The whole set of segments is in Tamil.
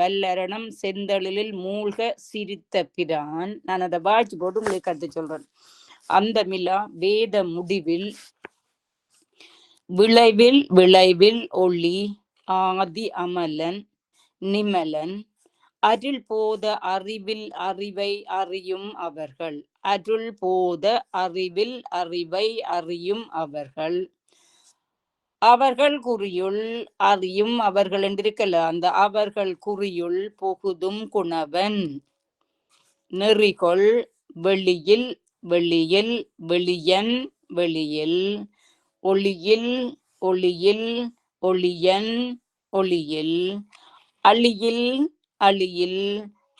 வல்லரணம் செந்தளிலில் மூழ்க சிரித்த பிரான். நான் அதை வாய்ச்சி போட்டு உங்களுக்கு கருத்து சொல்றேன். அந்த மிலா வேத முடிவில் விளைவில் விளைவில் ஒளி ஆதி அமலன் நிமலன் அருள் போத அறிவில் அறிவை அறியும் அவர்கள். அருள் போத அறிவில் அறிவை அறியும் அவர்கள். அவர்கள் குறியுள் அறியும் அவர்கள் என்றிருக்கல, அந்த அவர்கள் குறியுள் புகுதும் குணவன் நெறிகொள் வெளியில் வெளியில் வெளியன் வெளியில் ஒளியில் ஒளியில் ஒளியன் ஒளியில் அழியில் அழியில்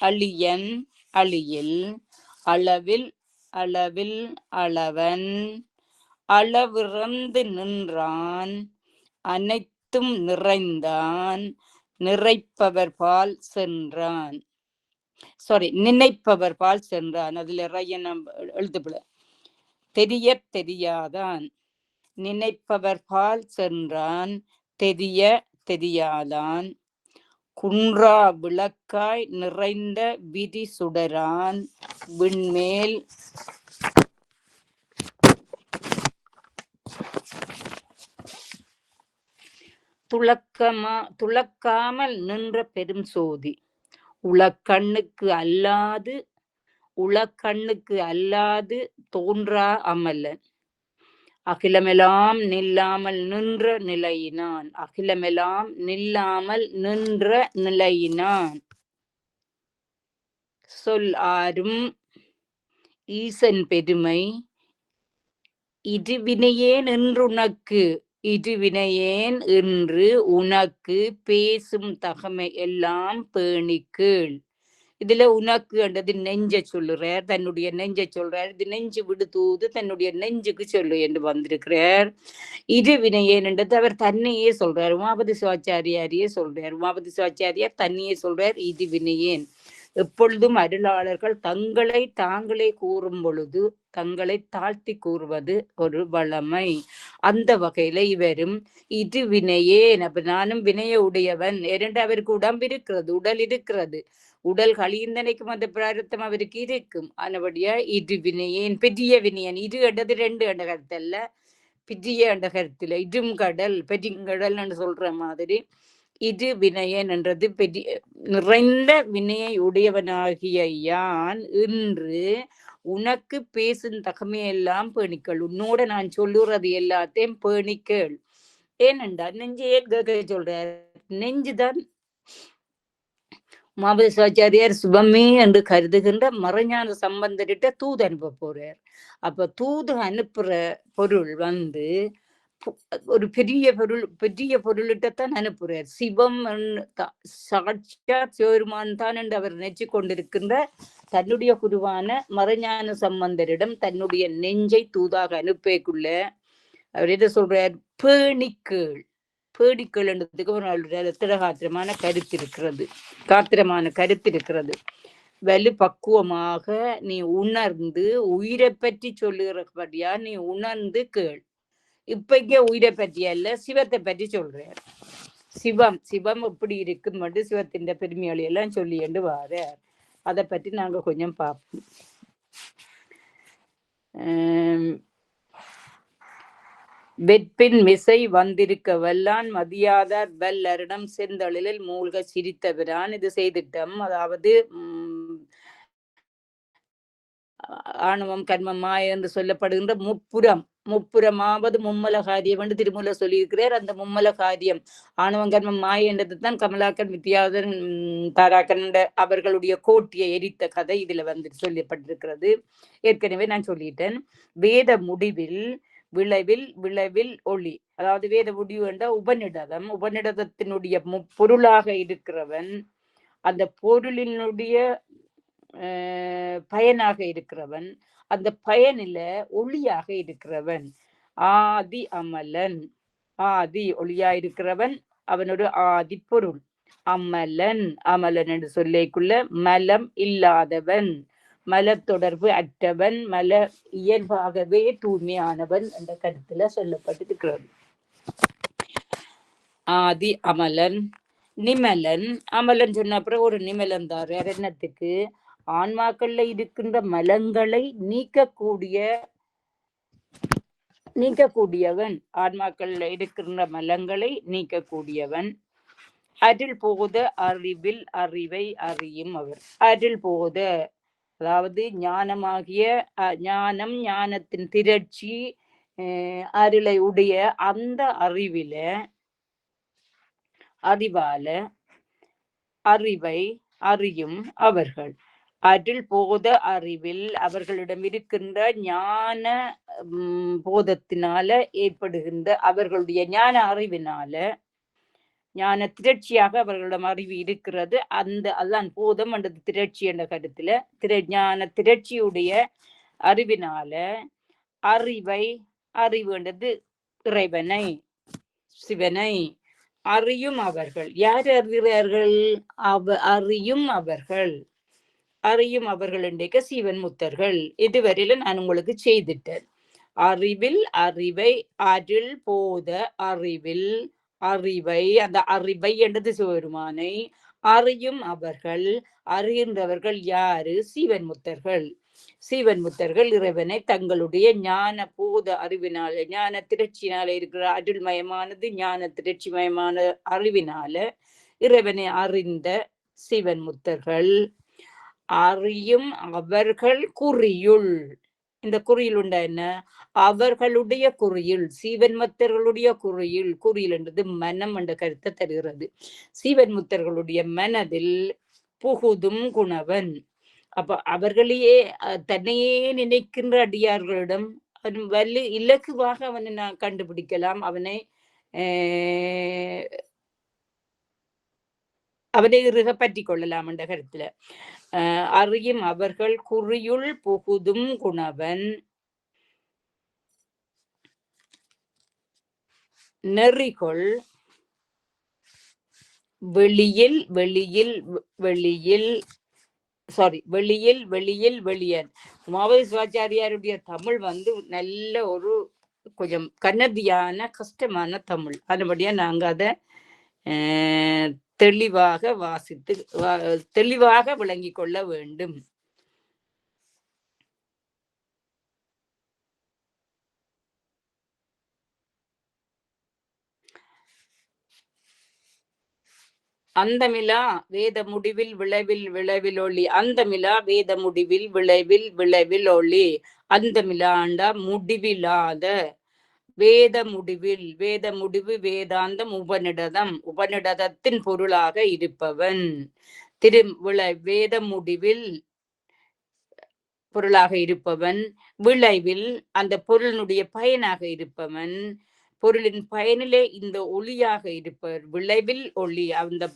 அழியன் அழியில் அளவில் அளவில் அளவன் அளவிறந்து நின்றான் அனைத்தும் நிறைந்தான் நிறைப்பவர் பால் சென்றான். நினைப்பவர் பால் சென்றான். அதுல ரையனம் எழுத்துப்பில தெரிய தெரியாதான். நினைப்பவர் பால் சென்றான் தெரிய தெரியாதான். குன்றா விளக்காய் நிறைந்த விதி சுடரான் விண்மேல் துளக்காமல் நின்ற பெரும் சோதி. உளக்கண்ணுக்கு அல்லாது தோன்றா அமலன் அகிலமெல்லாம் நில்லாமல் நின்ற நிலையினான். அகிலமெல்லாம் நில்லாமல் நின்ற நிலையினான். சொல் ஆரும் ஈசன் பெருமை இருவினையேன் என்று உனக்கு இருவினையேன் என்று உனக்கு பேசும் தகமை எல்லாம் பேணிக்கீழ். இதுல உனக்கு என்றது நெஞ்ச சொல்லுறார், தன்னுடைய நெஞ்ச சொல்றார். இது நெஞ்சு விடுதூது தன்னுடைய நெஞ்சுக்கு சொல்லு என்று வந்திருக்கிறார். இது வினையேன் என்றது அவர் தன்னையே சொல்றார். உமாபதி சிவாச்சாரியாரியே சொல்றார். உமாபதி சிவாச்சாரியார் தன்னையே சொல்றார் இது வினையேன். எப்பொழுதும் அருளாளர்கள் தங்களை தாங்களே கூறும் பொழுது தங்களை தாழ்த்தி கூறுவது ஒரு வளமை. அந்த வகையில இவரும் இது வினையேன். அப்ப நானும் வினைய உடையவன். இரண்டு அவருக்கு உடம்பு இருக்கிறது, உடல் இருக்கிறது. உடல் கழிந்தனைக்கும் அந்த பிராரத்தம் அவருக்கு இருக்கும். ஆனபடியா இது வினையேன் பெரிய வினையன். இது என்றது ரெண்டு என்ற கருத்தல்ல, பெரிய என்ற கருத்துல இடும் கடல் பெருங்கடல் என்று சொல்ற மாதிரி இது வினையன் என்றது பெரிய நிறைந்த வினையை உடையவனாகிய யான் இன்று உனக்கு பேசும் தகமையெல்லாம் பேணிக்கள். உன்னோட நான் சொல்லுறது எல்லாத்தையும் பேணிக்கள். ஏனென்றா நெஞ்சு ஏன் கேட்க சொல்றார்? நெஞ்சுதான் உமாபதி சிவாச்சாரியார் சிவமே என்று கருதுகின்ற மறைஞான சம்பந்தரிட்ட தூது அனுப்ப போறார். அப்ப தூது அனுப்புற பொருள் ஒரு பெரிய பொருளிட்டத்தான் அனுப்புறார். சிவம் சாட்சா சிவருமான் தான் என்று அவர் நினைச்சு கொண்டிருக்கின்ற தன்னுடைய குருவான மறைஞான சம்பந்தரிடம் தன்னுடைய நெஞ்சை தூதாக அனுப்பக்குள்ள அவர் எதை சொல்றார்? பேணிக்கீழ். பேடிக்கள் என்றதுக்கு ஒரு திடகாத்திரமான கருத்து இருக்கிறது. வலு பக்குவமாக நீ உணர்ந்து உயிரை பற்றி சொல்லுகிறபடியா நீ உணர்ந்து கேள். இப்ப உயிரை பற்றி அல்ல, சிவத்தை பற்றி சொல்றார். சிவம் எப்படி இருக்கும் என்று சிவத்தின் பெருமையாளி எல்லாம் சொல்லி என்று வாரார். அதை பற்றி நாங்க கொஞ்சம் பார்ப்போம். வெற்பின் மிசை வந்திருக்க வல்லான் மதியாதார் வல்லரிடம் செந்தளிலில் மூழ்க சிரித்தவரான். இது செய்திட்டம். அதாவது ஆணவம் கர்மம் மாய என்று சொல்லப்படுகின்ற முப்புறமாவது மும்மல காரியம் என்று திருமூல சொல்லியிருக்கிறார். அந்த மும்மல காரியம் ஆணவம் கர்மம் மாய என்றது தான் கமலாக்கன் வித்யாதன் தாராக்கன் அவர்களுடைய கோட்டியை எரித்த கதை இதுல சொல்லப்பட்டிருக்கிறது. ஏற்கனவே நான் சொல்லிட்டேன். வேத முடிவில் விளைவில் ஒளி. அதாவது வேத முடிவு என்ற உபநிடதத்தினுடைய பொருளாக இருக்கிறவன், அந்த பொருளினுடைய பயனாக இருக்கிறவன், அந்த பயனில ஒளியாக இருக்கிறவன் ஆதி அமலன். ஆதி ஒளியா இருக்கிறவன் அவனோட ஆதி பொருள். அமலன் என்று சொல்லிக்குள்ள மலம் இல்லாதவன், மல தொடர்பு அற்றவன், மல இயல்பாகவே தூய்மையானவன் என்ற கருத்துல சொல்லப்பட்டிருக்கிறது. ஆதி அமலன் நிமலன் அமலன் சொன்ன அப்புறம் ஒரு நிமலன் தார் என்னத்துக்கு ஆன்மாக்கள்ல இருக்கின்ற மலங்களை நீக்கக்கூடியவன், ஆன்மாக்கள்ல இருக்கின்ற மலங்களை நீக்கக்கூடியவன். அருள் போத அறிவில் அறிவை அறியும் அவர். அருள் போத அதாவது ஞானமாகிய ஞானம், ஞானத்தின் திரட்சி, அருளை உடைய அந்த அறிவால அறிவை அறியும் அவர்கள். அருள் போத அறிவில் அவர்களிடம் இருக்கின்ற ஞான போதத்தினால ஏற்படுகின்ற அவர்களுடைய ஞான அறிவினால, ஞான திரட்சியாக அவர்களிடம் அறிவு இருக்கிறது. அதுதான் போதம் என்ற திரட்சி என்ற கருத்துல ஞான திரட்சியுடைய அறிவினால அறிவு என்றது இறைவனை, சிவனை அறியும் அவர்கள். யார் அறிகிறார்கள்? அறியும் அவர்கள் என்றைக்க சீவன் முத்தர்கள். இதுவரையில நான் உங்களுக்கு செய்துட்டேன். அறிவில் அறிவை, அருள் போத அறிவில் அறிவை, அந்த அறிவை என்றது சிவபெருமானை அறியும் அவர்கள். அறிகின்றவர்கள் யாரு? சீவன் முத்தர்கள். சீவன் முத்தர்கள் இறைவனை தங்களுடைய ஞான போத அறிவினால, ஞான திரட்சியினால இருக்கிற அருள்மயமானது ஞான திரட்சிமயமான அறிவினால இறைவனை அறிந்த சீவன் முத்தர்கள். அறியும் அவர்கள் குறியுள். இந்த குறியில் உண்டா என்ன? அவர்களுடைய குறியில், சீவன் முத்தர்களுடைய குறியில் என்றது மனம் என்ற கருத்தை தருகிறது. சீவன் முத்தர்களுடைய மனதில் புகுதும் குணவன். அப்ப அவர்களையே தன்னையே நினைக்கின்ற அடியார்களிடம் வலு இலக்குவாக அவனை நான் கண்டுபிடிக்கலாம், அவனை இறுக பற்றி கொள்ளலாம் என்ற கருத்துல. அறியும் அவர்கள் குறியுள் புகுதும் குணவன். நெறிகொள் வெளியில் வெளியன். உமாபதி சிவாச்சாரியாருடைய தமிழ் நல்ல ஒரு கொஞ்சம் கன்னதியான கஷ்டமான தமிழ். அதுபடியா நாங்க அதை தெளிவாக விளங்கி கொள்ள வேண்டும். அந்தமிலா வேத முடிவில் விளைவில் ஒளி. அந்தமிலா வேத முடிவில் விளைவில் ஒளி. அந்தமிலாண்டா முடிவில்லாத வேத முடிவு வேதாந்தம் உபநிடதத்தின் பொருளாக இருப்பவன். வேத முடிவில் பொருளாக இருப்பவன், விளைவில் அந்த பொருளினுடைய பயனாக இருப்பவன், பொருளின் பயனிலே இந்த ஒளியாக இருப்பவர். விளைவில் ஒளி அந்த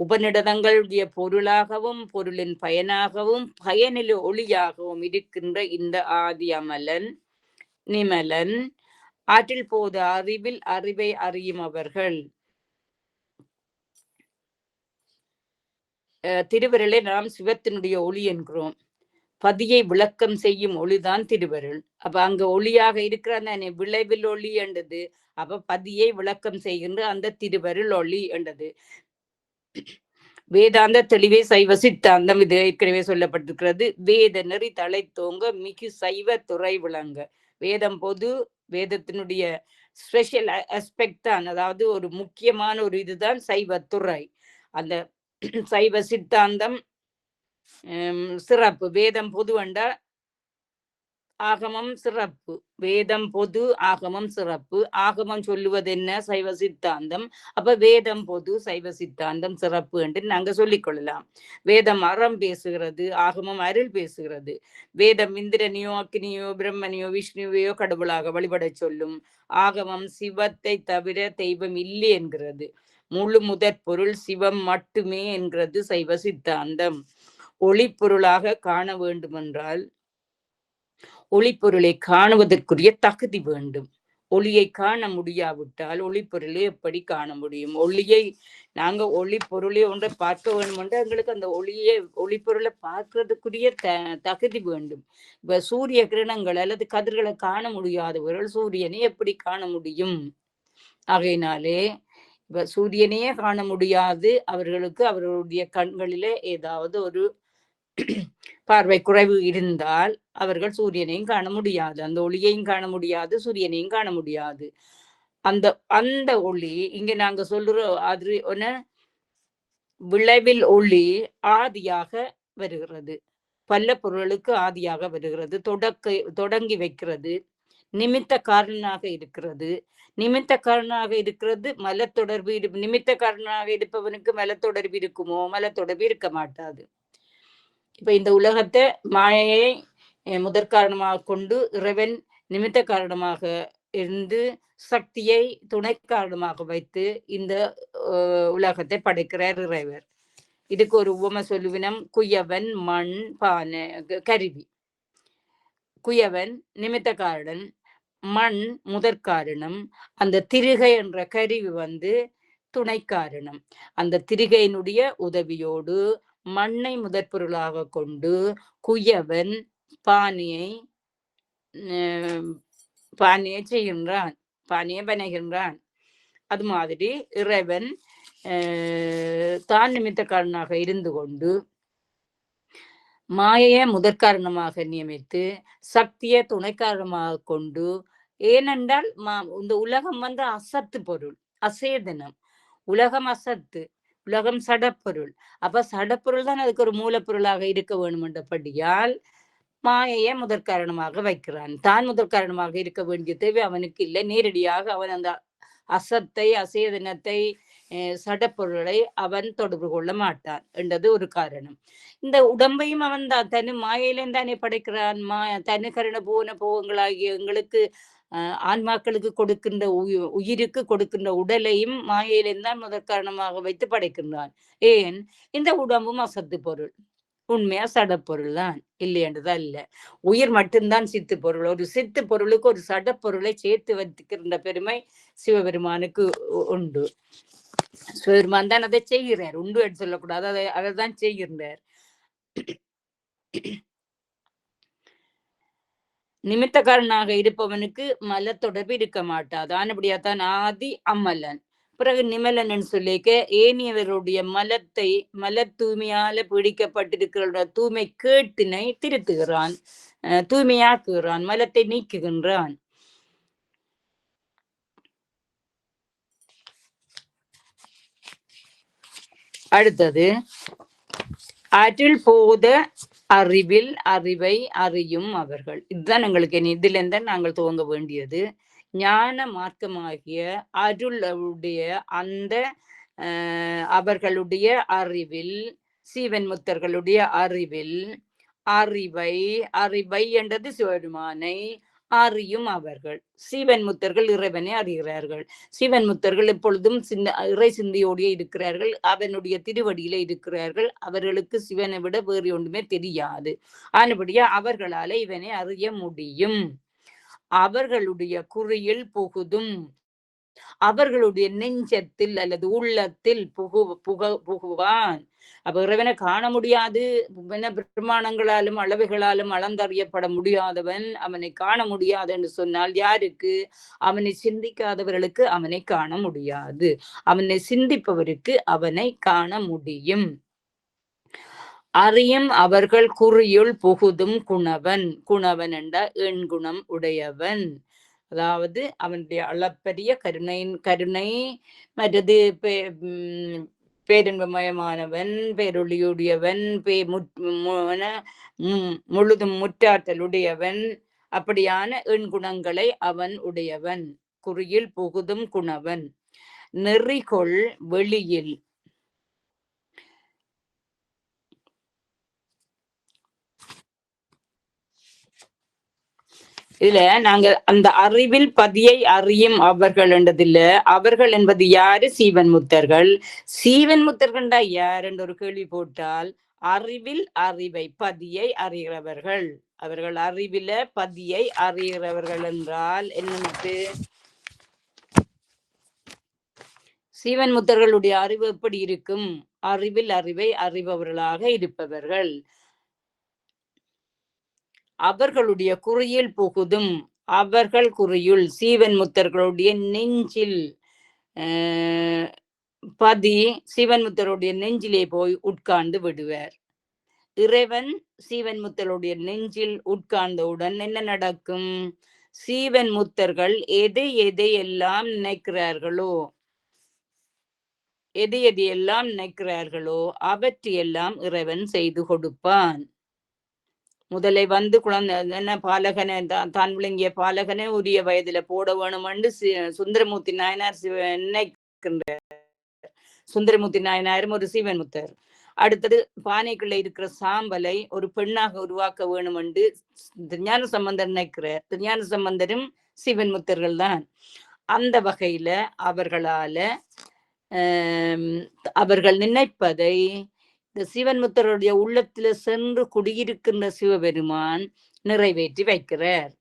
உபநிடதங்களுடைய பொருளாகவும் பொருளின் பயனாகவும் பயனிலே ஒளியாகவும் இருக்கின்ற இந்த ஆதி அமலன் நிமலன் ஆற்றில் போது அறிவில் அறிவை அறியும் அவர்கள். திருவருளை நாம் சிவத்தினுடைய ஒளி என்கிறோம். பதியை விளக்கம் செய்யும் ஒளிதான் திருவருள். அப்ப அங்க ஒளியாக இருக்கிற அந்த விளைவில் ஒளி என்றது. அப்ப பதியை விளக்கம் செய்கின்ற அந்த திருவருள் ஒளி என்றது. வேதாந்த தெளிவே சைவ சித்தாந்தம் இது ஏற்கனவே சொல்லப்பட்டிருக்கிறது. வேத நெறி தலை தோங்க மிகு சைவ துறை விளங்க. வேதம் பொது, வேதத்தினுடைய ஸ்பெஷல் அஸ்பெக்ட் தான், அதாவது ஒரு முக்கியமான ஒரு இதுதான் சைவத்துறை. அந்த சைவ சித்தாந்தம் சிறப்பு. வேதம் பொது வண்டா ஆகமம் சிறப்பு. வேதம் பொது, ஆகமம் சிறப்பு. ஆகமம் சொல்லுவது என்ன? சைவ சித்தாந்தம். அப்ப வேதம் பொது, சைவ சித்தாந்தம் சிறப்பு என்று நாங்க சொல்லிக் கொள்ளலாம். வேதம் அறம் பேசுகிறது, ஆகமம் அருள் பேசுகிறது. வேதம் இந்திரனையோ அக்னியோ பிரம்மனையோ விஷ்ணுவையோ கடவுளாக வழிபட சொல்லும். ஆகமம் சிவத்தை தவிர தெய்வம் இல்லை என்கிறது. முழு முதற் பொருள் சிவம் மட்டுமே என்கிறது சைவ சித்தாந்தம். ஒளிப்பொருளாக காண வேண்டுமென்றால் ஒளிப்பொருளை காணுவதற்குரிய தகுதி வேண்டும். ஒளியை காண முடியாவிட்டால் ஒளிப்பொருளை எப்படி காண முடியும்? ஒளியை நாங்க ஒளிப்பொருளை ஒன்றை பார்க்க வேண்டும் என்று எங்களுக்கு அந்த ஒளிப்பொருளை பார்க்கறதுக்குரிய தகுதி வேண்டும். இப்ப சூரிய கிரணங்கள் அல்லது கதிர்களை காண முடியாதவர்கள் சூரியனை எப்படி காண முடியும்? ஆகையினாலே சூரியனையே காண முடியாது அவர்களுக்கு. அவர்களுடைய கண்களிலே ஏதாவது ஒரு பார்வை குறைவு இருந்தால் அவர்கள் சூரியனையும் காண முடியாது, அந்த ஒளியையும் காண முடியாது, சூரியனையும் காண முடியாது. அந்த அந்த ஒளி இங்க நாங்க சொல்றோம் அது விளைவில் ஒளி ஆதியாக வருகிறது, பல்ல பொருளுக்கு ஆதியாக வருகிறது, தொடங்கி வைக்கிறது, நிமித்த காரணனாக இருக்கிறது. நிமித்த காரணனாக இருக்கிறது மலத்தொடர்பு. நிமித்த காரணனாக இருப்பவனுக்கு மலத்தொடர்பு இருக்குமோ? மலத்தொடர்பு இருக்க மாட்டாது. இப்ப இந்த உலகத்தை மாயையை முதற்காரணமாக கொண்டு இறைவன் நிமித்த காரணமாக இருந்து சக்தியை துணை காரணமாக வைத்து இந்த உலகத்தை படைக்கிறார் இறைவர். இதுக்கு ஒரு உவமை சொல்லுவினம், குயவன் மண் பானை கருவி. குயவன் நிமித்த காரணன், மண் முதற்காரணம், அந்த திரிகை என்ற கருவி துணை காரணம். அந்த திரிகையினுடைய உதவியோடு மண்ணை முதற்பொருளாக கொண்டு குயவன் பானையை செய்கின்றான், பானையை பனைகின்றான். அது மாதிரி இறைவன் தான் நிமித்த காரணனாக இருந்து கொண்டு மாயையை முதற்காரணமாக நியமித்து சக்தியை துணை காரணமாக கொண்டு, ஏனென்றால் இந்த உலகம் அசத்து பொருள், அசேதனம். உலகம் அசத்து, உலகம் சடப்பொருள். அப்ப சடப்பொருள் தான் அதுக்கு ஒரு மூலப்பொருளாக இருக்க வேண்டும் என்றபடியால் மாயையை முதற்காரணமாக வைக்கிறான். தான் முதற்காரணமாக இருக்க வேண்டிய தேவை அவனுக்கு இல்லை. நேரடியாக அவன் அந்த அசத்தை, அசேதனத்தை, சடப்பொருளை அவன் தொடர்பு கொள்ள மாட்டான் என்றது ஒரு காரணம். இந்த உடம்பையும் அவன் தான் தனி மாயையிலேயும் தானே படைக்கிறான். தனி கரண போன போகங்களாகிய எங்களுக்கு ஆன்மாக்களுக்கு கொடுக்கின்ற உயிருக்கு கொடுக்கின்ற உடலையும் மாயையிலேயும் தான் முதற்காரணமாக வைத்து படைக்கின்றான். ஏன்? இந்த உடம்பும் அசத்து பொருள், உண்மையா சடப்பொருள் தான், இல்லை என்றுதான் இல்லை. உயிர் மட்டும்தான் சித்து பொருள். ஒரு சித்து பொருளுக்கு ஒரு சடப்பொருளை சேர்த்து வைத்துக்கின்ற பெருமை சிவபெருமானுக்கு உண்டு. சிவபெருமான் தான் அதை செய்கிறார், உண்டு என்று சொல்லக்கூடாது, அதை தான் செய்கின்றார். நிமித்தக்காரனாக இருப்பவனுக்கு மல தொடர்பு இருக்க மாட்டாது. ஆனபடியாத்தான் ஆதி அம்மலன். பிறகு நிமலன் சொல்லிக்க ஏனியவருடைய மல தூய்மையால பிடிக்கப்பட்டிருக்கிற தூய்மை கேட்டினை திருத்துகிறான், தூய்மையாக்குகிறான், மலத்தை நீக்குகின்றான். அடுத்தது அருள் போத அறிவில் அறிவை அறியும் அவர்கள். இதுதான் எங்களுக்கு இதுல இருந்தா நாங்கள் துவங்க வேண்டியது. ஞான மார்க்கமாகிய அருளுடைய அந்த அவர்களுடைய அறிவில், சீவன் முத்தர்களுடைய அறிவில் அறிவை என்றது சிவபெருமானை அறியும் அவர்கள். சீவன் முத்தர்கள் இறைவனை அறிகிறார்கள். சீவன் முத்தர்கள் எப்பொழுதும் இறை சிந்தையோடைய இருக்கிறார்கள், அவனுடைய திருவடியில இருக்கிறார்கள். அவர்களுக்கு சிவனை விட வேறு ஒன்றுமே தெரியாது. ஆனபடியா அவர்களால இவனை அறிய முடியும். அவர்களுடைய குறியில் புகுதும், அவர்களுடைய நெஞ்சத்தில் அல்லது உள்ளத்தில் புகுவான். அப்ப இறைவனை காண முடியாது, பிரமாணங்களாலும் அளவுகளாலும் அளந்தறியப்பட முடியாதவன் அவனை காண முடியாது என்று சொன்னால் யாருக்கு? அவனை சிந்திக்காதவர்களுக்கு அவனை காண முடியாது. அவனை சிந்திப்பவருக்கு அவனை காண முடியும். அறியும் அவர்கள் குறியுள் புகுதும் குணவன். குணவன் என்ற எண்குணம் உடையவன், அதாவது அவனுடைய அளப்பரிய கருணை மற்றது பேரின்பமயமானவன், பேரொழியுடையவன், முழுதும் முற்றாற்றலுடையவன். அப்படியான எண்குணங்களை அவன் உடையவன். குறியில் புகுதும் குணவன். நெறிகொள் வெளியில் இதுல நாங்க அந்த அறிவில் பதியை அறியும் அவர்கள் என்றதில்ல. அவர்கள் என்பது யாரு? சீவன் முத்தர்கள். சீவன் முத்தர்கள்டா யார் என்று ஒரு கேள்வி போட்டால், அறிவில் அறிவை பதியை அறிகிறவர்கள். அவர்கள் அறிவில பதியை அறிகிறவர்கள் என்றால் என்னன்னு? சீவன் முத்தர்களுடைய அறிவு எப்படி இருக்கும்? அறிவில் அறிவை அறிபவர்களாக இருப்பவர்கள். அவர்களுடைய குறியில் புகுதும், அவர்கள் குறியுள் சீவன் முத்தர்களுடைய நெஞ்சில் பதி சிவன் முத்தருடைய நெஞ்சிலே போய் உட்கார்ந்து விடுவார். இறைவன் சீவன் முத்தருடைய நெஞ்சில் உட்கார்ந்தவுடன் என்ன நடக்கும்? சீவன் முத்தர்கள் எதையெல்லாம் நினைக்கிறார்களோ எதையெல்லாம் நினைக்கிறார்களோ அவற்றையெல்லாம் இறைவன் செய்து கொடுப்பான். முதலை வந்து குழந்தை என்ன பாலகனை தான் விளங்கிய பாலகனை உரிய வயதுல போட வேணுமென்று சுந்தரமூர்த்தி நாயனார் நினைக்கின்ற சுந்தரமூர்த்தி நாயனாரும் ஒரு சீவன் முத்தர். அடுத்தது பானைக்குள்ள இருக்கிற சாம்பலை ஒரு பெண்ணாக உருவாக்க வேணும் என்று ஞான சம்பந்தர் நினைக்கிறார். ஞான சம்பந்தரும் சிவன் முத்தர்கள் தான். அந்த வகையில அவர்கள் நினைப்பதை இந்த சிவன் முத்தருடைய உள்ளத்துல சென்று குடியிருக்கின்ற சிவபெருமான் நிறைவேற்றி வைக்கிறார்.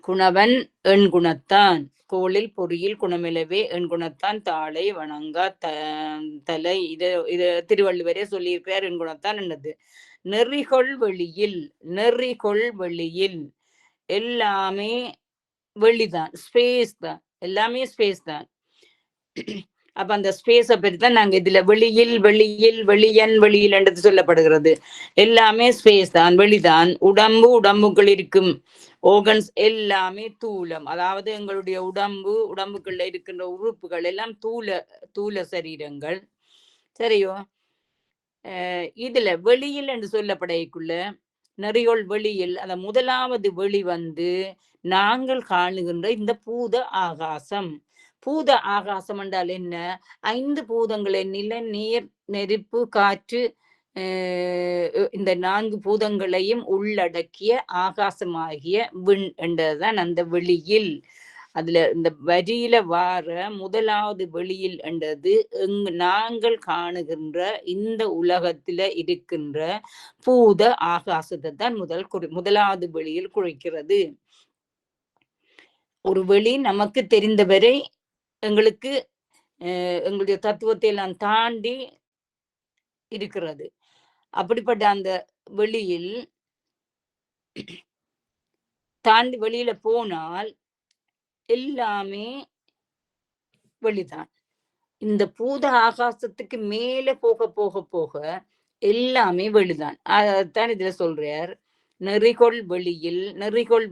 குணவன் எண் குணத்தான் கோளில் பொறியில் குணமிலவே எண் குணத்தான் தாளை வணங்கா தலை இத திருவள்ளுவரே சொல்லியிருக்கிறார். எண் குணத்தான் என்னது? நெறிகொள் வெளியில் எல்லாமே வெளிதான், ஸ்பேஸ் தான், எல்லாமே ஸ்பேஸ் தான். அப்ப அந்த ஸ்பேஸை பற்றி தான் நாங்க இதுல வெளியில் வெளியன் என்று சொல்லப்படுகிறது. எல்லாமே ஸ்பேஸ் தான், வெளிதான். உடம்புக்குள் இருக்கும் ஓர்கன்ஸ் எல்லாமே தூலம். அதாவது எங்களுடைய உடம்புக்குள்ள இருக்கின்ற உறுப்புகள் எல்லாம் தூல சரீரங்கள். சரியோ? இதுல வெளியில் என்று சொல்லப்படைக்குள்ள நெறியோள் வெளியில் அந்த முதலாவது வெளி வந்து நாங்கள் காணுகின்ற இந்த பூத ஆகாசம். பூத ஆகாசம் என்றால் என்ன? 5 பூதங்களை நில, நீர், நெருப்பு, காற்று, இந்த 4 பூதங்களையும் உள்ளடக்கிய ஆகாசமாகிய விண் என்றதுதான் அந்த வெளியில். அதுல இந்த வரியில வார முதலாவது வெளியில் என்றது நாங்கள் காணுகின்ற இந்த உலகத்துல இருக்கின்ற பூத ஆகாசத்தை தான் முதலாவது வெளியில் குறிக்கிறது. ஒரு வெளி நமக்கு தெரிந்தவரை எங்களுக்கு எங்களுடைய தத்துவத்தை எல்லாம் தாண்டி இருக்கிறது. அப்படிப்பட்ட அந்த வெளியில் தாண்டி வெளியில போனால் எல்லாமே வெளிதான். இந்த பூத ஆகாசத்துக்கு மேல போக போக போக எல்லாமே வெளிதான். அதான் இதுல சொல்றார். நெறிகொள்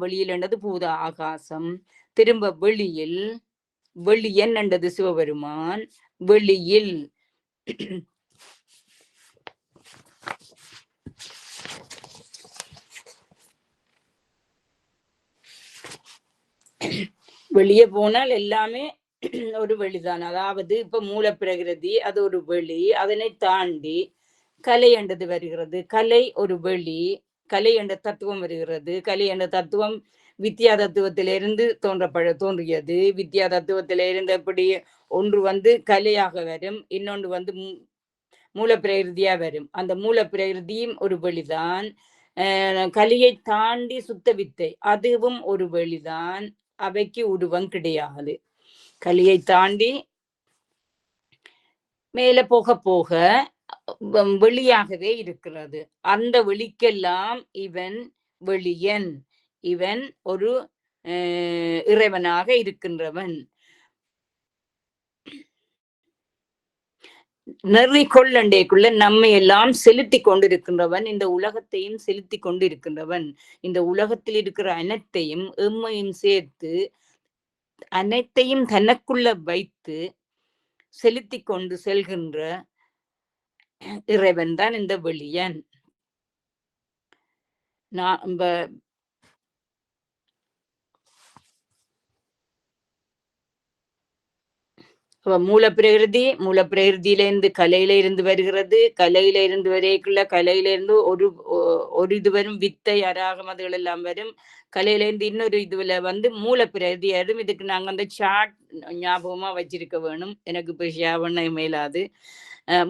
வெளியில் என்றது பூத ஆகாசம். திரும்ப வெளியன் என்றது சிவபெருமான். வெளியில் வெளியே போனால் எல்லாமே ஒரு வெளிதான். அதாவது இப்ப மூலப்பிரகிருதி அது ஒரு வெளி. அதனை தாண்டி கலை என்றது வருகிறது. கலை ஒரு வெளி. கலை என்ற தத்துவம் வருகிறது. கலை என்ற தத்துவம் வித்யா தத்துவத்திலிருந்து தோன்றியது. வித்யா தத்துவத்திலிருந்து எப்படி ஒன்று வந்து கலையாக வரும், இன்னொன்று வந்து மூலப்பிரகிருதியா வரும். அந்த மூலப்பிரகிருதியும் ஒரு வெளிதான். கலியை தாண்டி சுத்த வித்தை அதுவும் ஒரு வெளிதான். அவைக்கு உருவம் கிடையாது. கலியை தாண்டி மேல போக போக வெளியாகவே இருக்கிறது. அந்த வெளிக்கெல்லாம் இவன் வெளியன். இவன் ஒரு இறைவனாக இருக்கின்றவன். நெறிகொள்ளண்டேக்குள்ள நம்மை எல்லாம் செலுத்தி கொண்டிருக்கின்றவன். இந்த உலகத்தையும் செலுத்தி கொண்டிருக்கின்றவன். இந்த உலகத்தில் இருக்கிற அனைத்தையும் எம்மையும் சேர்த்து அனைத்தையும் தனக்குள்ள வைத்து செலுத்தி கொண்டு செல்கின்ற இறைவன் தான் இந்த வெளியன். மூலப்பிரகிருதியிலிருந்து கலையில இருந்து வருகிறது. கலையில இருந்து வரைக்குள்ள கலையில இருந்து ஒரு இது வரும், வித்தை அராகம் அதுகள் எல்லாம் வரும். கலையில இருந்து இன்னொரு இதுல வந்து மூலப்பிரகிருதி வரும். இதுக்கு நாங்க அந்த சார்ட் ஞாபகமா வச்சிருக்க வேணும். எனக்கு இப்ப ஷேவண்ண மேலாது.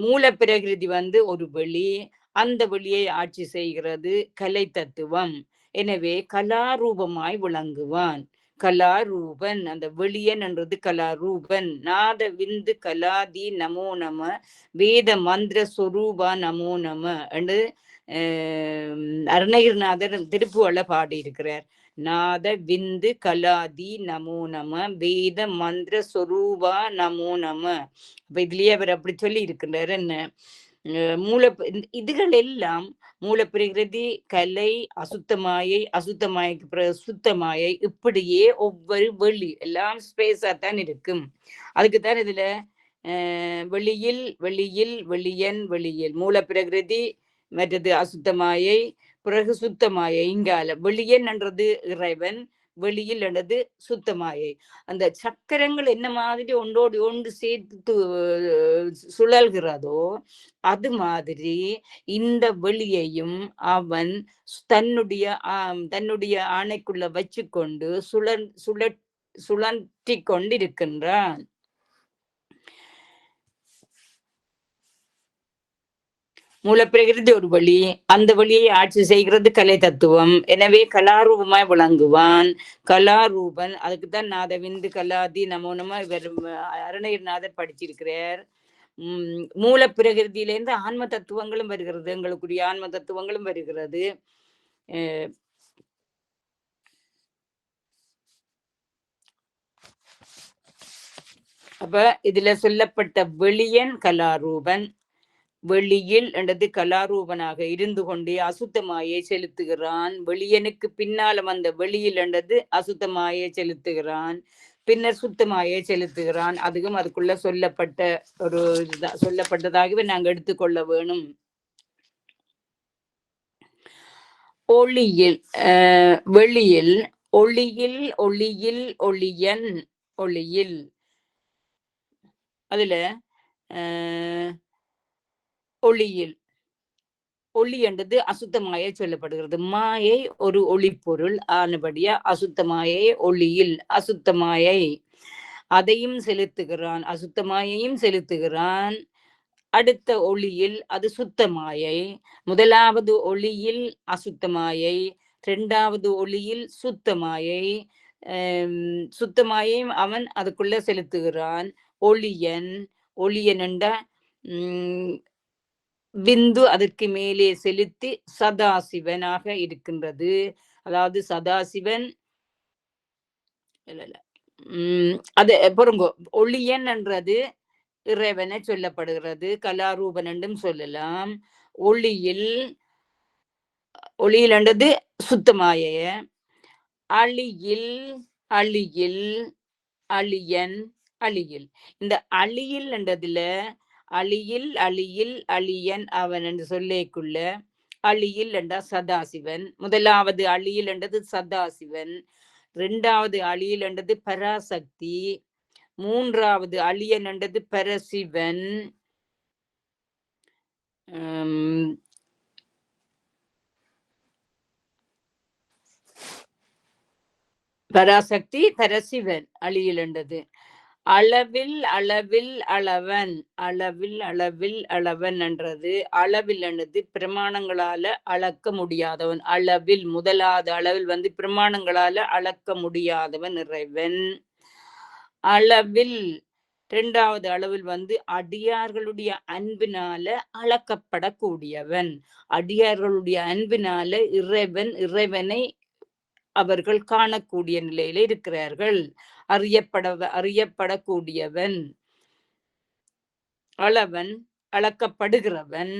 மூலப்பிரகிருதி வந்து ஒரு வெளி. அந்த வெளியை ஆட்சி செய்கிறது கலை தத்துவம். எனவே கலாரூபமாய் விளங்குவான். கலாரூபன். அந்த வெளியன் என்றது கலாரூபன். நாத விந்து கலாதி நமோ நம வேத மந்திர சொரூபா நமோ நம என்று அருணகிரிநாதர் திருப்புவள பாடியிருக்கிறார். நாத விந்து கலாதி நமோ நம, வேத மந்திர சொரூபா நமோ நம. அப்ப இதுலயே அவர் அப்படி சொல்லி இருக்கின்றார். என்ன மூல இதுகள் எல்லாம் மூலப்பிரகிருதி, கலை, அசுத்தமாயை, அசுத்தமாய்க்கு பிறகு சுத்தமாயை, இப்படியே ஒவ்வொரு வெளி எல்லாம் ஸ்பேஸா தான் இருக்கும். அதுக்குத்தான் இதுல வெளியில் வெளியில் வெளியன் வெளியில் மூலப்பிரகிருதி, மற்றது அசுத்தமாயை, பிறகு சுத்தமாயை. இங்கால வெளியன் என்றது இறைவன், வெளியில் என்றது சுத்தமாயை. அந்த சக்கரங்கள் என்ன மாதிரி ஒன்றோடு ஒன்று சேர்த்து சுழல்கிறதோ அது மாதிரி இந்த வெளியையும் அவன் தன்னுடைய தன்னுடைய ஆணைக்குள்ள வச்சு கொண்டு சுழற்றி கொண்டிருக்கின்றான். மூலப்பிரகிருதி ஒரு வழி, அந்த வழியை ஆட்சி செய்கிறது கலை தத்துவம். எனவே கலாரூபமாய் விளங்குவான் கலாரூபன். அதுக்குத்தான் நாதவிந்து கலாதி நமோ நம இவர் அருணகிரிநாதர் படிச்சிருக்கிறார். மூலப்பிரகிருதியிலேருந்து ஆன்ம தத்துவங்களும் வருகிறது, எங்களுக்குரிய ஆன்ம தத்துவங்களும் வருகிறது. அப்ப இதுல சொல்லப்பட்ட வெளியன் கலாரூபன், வெளியில் என்றது கலாரூபனாக இருந்து கொண்டே அசுத்தமாயை செலுத்துகிறான். வெளியனுக்கு பின்னால வந்த வெளியில் என்றது அசுத்தமாயை செலுத்துகிறான், பின்னர் சுத்தமாயை செலுத்துகிறான். அதுவும் அதுக்குள்ள சொல்லப்பட்ட ஒரு சொல்லப்பட்டதாகவே நாங்க எடுத்துக்கொள்ள வேணும். ஒளியில் வெளியில் ஒளியில் ஒளியில் ஒளியன் ஒளியில், அதுல ஒளியில் ஒளி என்றது அசுத்தமாயை சொல்லப்படுகிறது. மாயை ஒரு ஒளி பொருள் ஆனபடியா அசுத்தமாயை ஒளியில் அசுத்தமாயை அதையும் செலுத்துகிறான், அசுத்தமாயையும் செலுத்துகிறான். அடுத்த ஒளியில் அது சுத்தமாயை. முதலாவது ஒளியில் அசுத்தமாயை, இரண்டாவது ஒளியில் சுத்தமாயை. சுத்தமாயையும் அவன் அதுக்குள்ள செலுத்துகிறான். ஒளியன் ஒளியன் என்ற விந்து அதற்கு மேலே செலுத்தி சதாசிவனாக இருக்கின்றது. அதாவது சதாசிவன் அது பொருங்கோ ஒளியன் என்றது இறைவனை சொல்லப்படுகிறது, கலாரூபன் என்றும் சொல்லலாம். ஒளியில் ஒளியில் என்றது சுத்தமாய, அழியில் அழியில் அழியன் அழியில். இந்த அழியில் என்றதுல அழியில் அழியில் அழியன் அவன் என்று சொல்லேக்குள்ள அழியில் என்றா சதாசிவன். முதலாவது அழியில் என்றது சதாசிவன், இரண்டாவது அழியில் என்றது பராசக்தி, மூன்றாவது அழியன் என்றது பரசிவன், பராசக்தி பரசிவன் அழியில் என்றது. அளவில் அளவில் அளவன், அளவில் அளவில் அளவன் என்றது அளவில் என்றது பிரமாணங்களால அளக்க முடியாதவன். அளவில் முதலாவது அளவில் வந்து பிரமாணங்களால அளக்க முடியாதவன் இறைவன். அளவில் இரண்டாவது அளவில் வந்து அடியார்களுடைய அன்பினால அளக்கப்படக்கூடியவன். அடியார்களுடைய அன்பினால இறைவனை அவர்கள் காணக்கூடிய நிலையில இருக்கிறார்கள். அறியப்படக்கூடியவன். அளவன் அளக்கப்படுகிறவன்,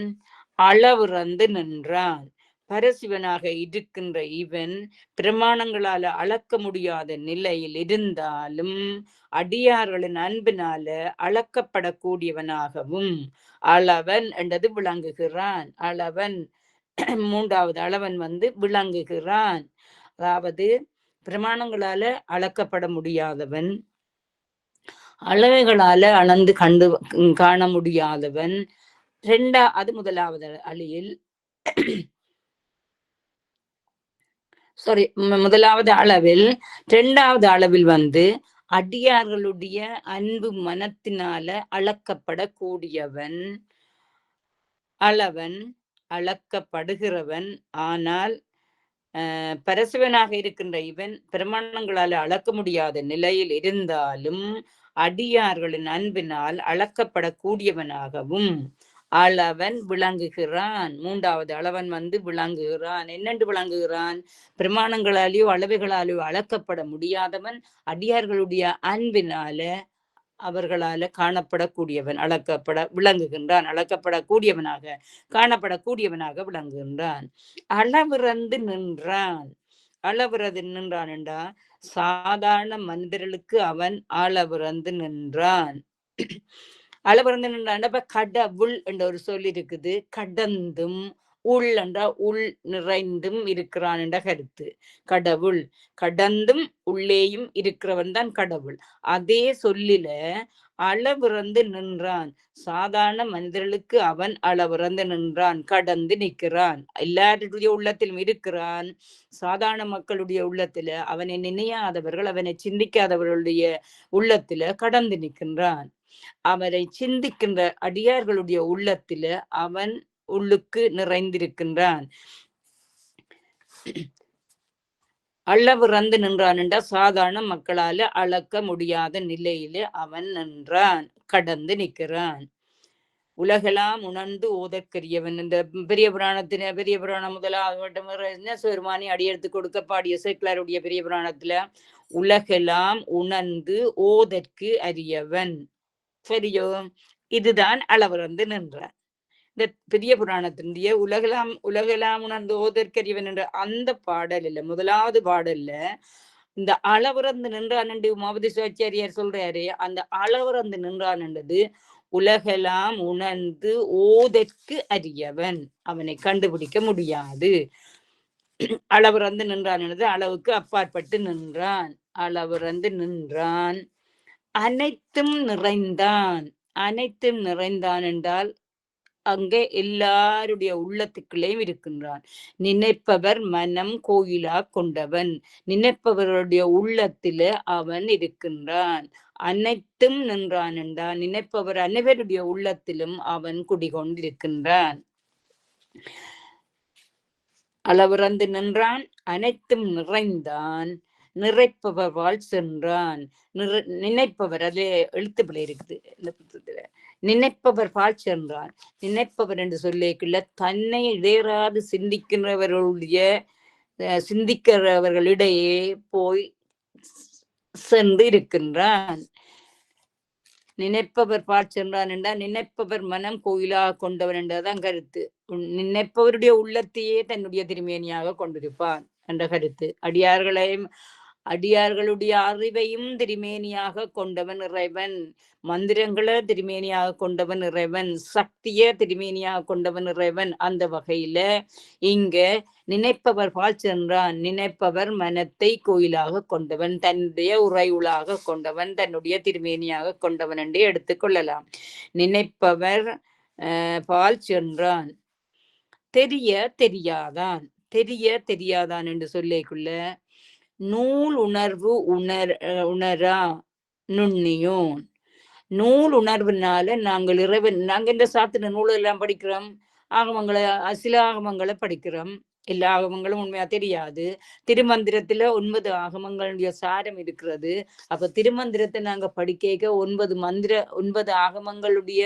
அளவிறந்து நின்றான். பரசிவனாக இருக்கின்ற இவன் பிரமாணங்களால அளக்க முடியாத நிலையில் இருந்தாலும் அடியார்களின் அன்பினால அளக்கப்படக்கூடியவனாகவும் அளவன் என்றது விளங்குகிறான். அளவன் மூன்றாவது அளவன் வந்து விளங்குகிறான். அதாவது பிரமாணங்களால அளக்கப்பட முடியாதவன், அளவைகளால அளந்து காண முடியாதவன். அது முதலாவது அழியில் சாரி முதலாவது அளவில். இரண்டாவது அளவில் வந்து அடியார்களுடைய அன்பு மனத்தினால அளக்கப்படக்கூடியவன் அளவன், அளக்கப்படுகிறவன். ஆனால் பரசிவனாக இருக்கின்ற இவன் பிரமாணங்களால் அளக்க முடியாத நிலையில் இருந்தாலும் அடியார்களின் அன்பினால் அளக்கப்படக்கூடியவனாகவும் அளவன் விளங்குகிறான். மூன்றாவது அளவன் விளங்குகிறான். என்னென்று விளங்குகிறான்? பிரமாணங்களாலேயோ அளவுகளாலேயோ அளக்கப்பட முடியாதவன், அடியார்களுடைய அன்பினால அவர்களால காணப்படக்கூடியவன், விளங்குகின்றான். அளக்கப்படக்கூடியவனாக காணப்படக்கூடியவனாக விளங்குகின்றான். அளவிறந்து நின்றான். அளவிறது நின்றான் என்றா சாதாரண மனிதர்களுக்கு அவன் அளவிறந்து நின்றான். அளவிறந்து நின்றான். அப்ப கடவுள் என்ற ஒரு சொல் இருக்குது. கடந்தும் உள் என்ற உள் நிறைந்தும் இருக்கிறான் என்ற கருத்து. கடவுள் கடந்தும் உள்ளேயும் இருக்கிறவன் தான் கடவுள். அதே சொல்லில அளவிறந்து நின்றான். சாதாரண மனிதர்களுக்கு அவன் அளவிறந்து நின்றான், கடந்து நிற்கிறான். எல்லாருடைய உள்ளத்திலும் இருக்கிறான். சாதாரண மக்களுடைய உள்ளத்துல அவனை நினையாதவர்கள், அவனை சிந்திக்காதவர்களுடைய உள்ளத்துல கடந்து நிற்கின்றான். அவரை சிந்திக்கின்ற அடியார்களுடைய உள்ளத்தில அவன் உள்ளுக்கு நிறைந்திருக்கின்றான். அளவிறந்து நின்றான் என்றால் சாதாரண மக்களால அளக்க முடியாத நிலையில அவன் நின்றான், கடந்து நிற்கிறான். உலகெல்லாம் உணர்ந்து ஓதற்கரியவன். இந்த பெரிய புராணம் முதலாவது சிறுமானி அடியெடுத்து கொடுக்க பாடிய சேக்கிலாருடைய பெரிய புராணத்துல உலகெல்லாம் உணர்ந்து ஓதற்கு அரியவன். சரியோ? இதுதான் அளவிறந்து நின்றான். இந்த பெரிய புராணத்தினுடைய உலகெல்லாம் உணர்ந்து ஓதற்கரியவன் என்ற அந்த பாடல்ல, முதலாவது பாடல்ல இந்த அளவிறந்து நின்றான் என்று உமாபதி சிவாச்சாரியார் சொல்றாரு. அந்த அளவிறந்து நின்றான் என்றது உலகெல்லாம் உணர்ந்து ஓதற்கு அரியவன், அவனை கண்டுபிடிக்க முடியாது. அளவிறந்து நின்றான் என்றது அளவுக்கு அப்பாற்பட்டு நின்றான். அளவிறந்து நின்றான். அனைத்தும் நிறைந்தான். அனைத்தும் நிறைந்தான் என்றால் அங்கே எல்லாருடைய உள்ளத்துக்குள்ளேயும் இருக்கின்றான். நினைப்பவர் மனம் கோயிலா கொண்டவன். நினைப்பவருடைய உள்ளத்தில அவன் இருக்கின்றான். அனைத்தும் நின்றான் என்றால் நினைப்பவர் அனைவருடைய உள்ளத்திலும் அவன் குடிகொண்டிருக்கின்றான். அளவிறந்து நின்றான், அனைத்தும் நிறைந்தான், நிறைப்பவர் சென்றான். நினைப்பவர், அதே எழுத்து பிள்ளை இருக்குது இந்த புத்தகத்துல. நினைப்பவர் பால் சென்றான். நினைப்பவர் என்று சொல்லிக்குள்ள தன்னை இடையறாது சிந்திக்கிறவர்களிடையே போய் சென்று இருக்கின்றான். நினைப்பவர் பால் சென்றான் என்றால் நினைப்பவர் மனம் கோயிலாக கொண்டவன் என்றதான் கருத்து. நினைப்பவருடைய உள்ளத்தையே தன்னுடைய திருமேனியாக கொண்டிருப்பான் என்ற கருத்து. அடியார்களுடைய அறிவையும் திருமேனியாக கொண்டவன் இறைவன். மந்திரங்களை திருமேனியாக கொண்டவன் இறைவன். சக்திய திருமேனியாக கொண்டவன் இறைவன். அந்த வகையில இங்க நினைப்பவர் பால் சென்றான். நினைப்பவர் மனத்தை கோயிலாக கொண்டவன், தன்னுடைய உறையுளாக கொண்டவன், தன்னுடைய திருமேனியாக கொண்டவன் என்று எடுத்துக்கொள்ளலாம். நினைப்பவர் பால் சென்றான். தெரிய தெரியாதான் என்று சொல்லிக்குள்ள நூல் உணர்வு உணரா நுண்ணியோன். நூல் உணர்வுனால நாங்கள் நாங்க இந்த சாத்திர நூல் எல்லாம் படிக்கிறோம். சில ஆகமங்களை படிக்கிறோம். எல்லா ஆகமங்களும் உண்மையா தெரியாது. திருமந்திரத்துல 9 ஆகமங்களுடைய சாரம் இருக்கிறது. அப்ப திருமந்திரத்தை நாங்க படிக்க 9 ஆகமங்களுடைய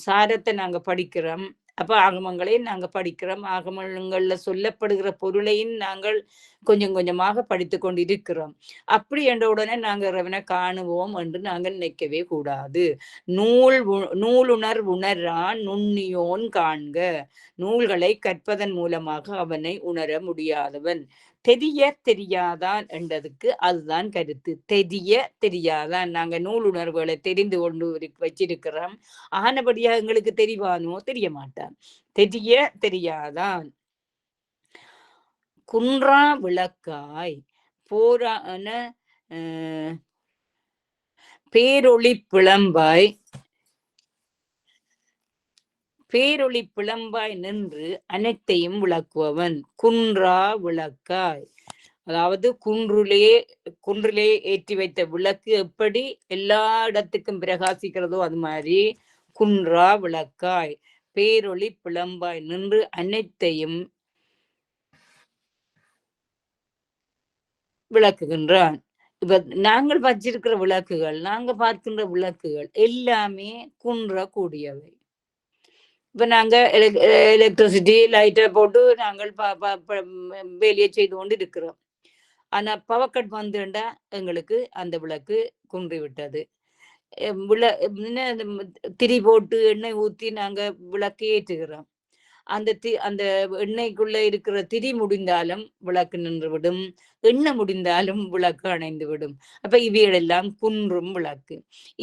சாரத்தை நாங்க படிக்கிறோம். அப்ப ஆகமங்களையும் நாங்க படிக்கிறோம். ஆகமங்கள்ல சொல்லப்படுகிற பொருளையும் நாங்கள் கொஞ்சம் கொஞ்சமாக படித்து கொண்டு இருக்கிறோம். அப்படி என்ற உடனே நாங்க இறைவனை காணுவோம் என்று நாங்கள் நினைக்கவே கூடாது. நூலுணர்வுணரான் நுண்ணியோன் காண்க. நூல்களை கற்பதன் மூலமாக அவனை உணர முடியாதவன். தெரியாதான் என்றதுக்கு அதுதான் கருத்து. தெரியாதான். நாங்க நூல் உணர்வுகளை தெரிந்து கொண்டு வச்சிருக்கிறோம். ஆனபடியா எங்களுக்கு தெரிவானோ? தெரிய மாட்டான். தெரியாதான். குன்றா விளக்காய் போரான பேரொளி பிளம்பாய் நின்று அனைத்தையும் விளக்குவவன். குன்றா விளக்காய், அதாவது குன்றிலே ஏற்றி வைத்த விளக்கு எப்படி எல்லா இடத்துக்கும் பிரகாசிக்கிறதோ அது மாதிரி குன்றா விளக்காய் பேரொளி பிளம்பாய் நின்று அனைத்தையும் விளக்குகின்றான். இப்ப நாங்கள் வச்சிருக்கிற விளக்குகள், நாங்க பார்க்கின்ற விளக்குகள் எல்லாமே குன்ற கூடியவை. இப்ப நாங்க எலக்ட்ரிசிட்டி லைட்டை போட்டு நாங்கள் வேலையை செய்து கொண்டு இருக்கிறோம். ஆனா பவர் கட் வந்துண்டா எங்களுக்கு அந்த விளக்கு குன்றி விட்டது. திரி போட்டு எண்ணெய் ஊத்தி நாங்க விளக்கு ஏற்றுகிறோம். அந்த எண்ணெய்க்குள்ள இருக்கிற திரி முடிந்தாலும் விளக்கு நின்று விடும், எண்ணெய் முடிந்தாலும் விளக்கு அணைந்து விடும். அப்ப இவைகளெல்லாம் குன்றும் விளக்கு.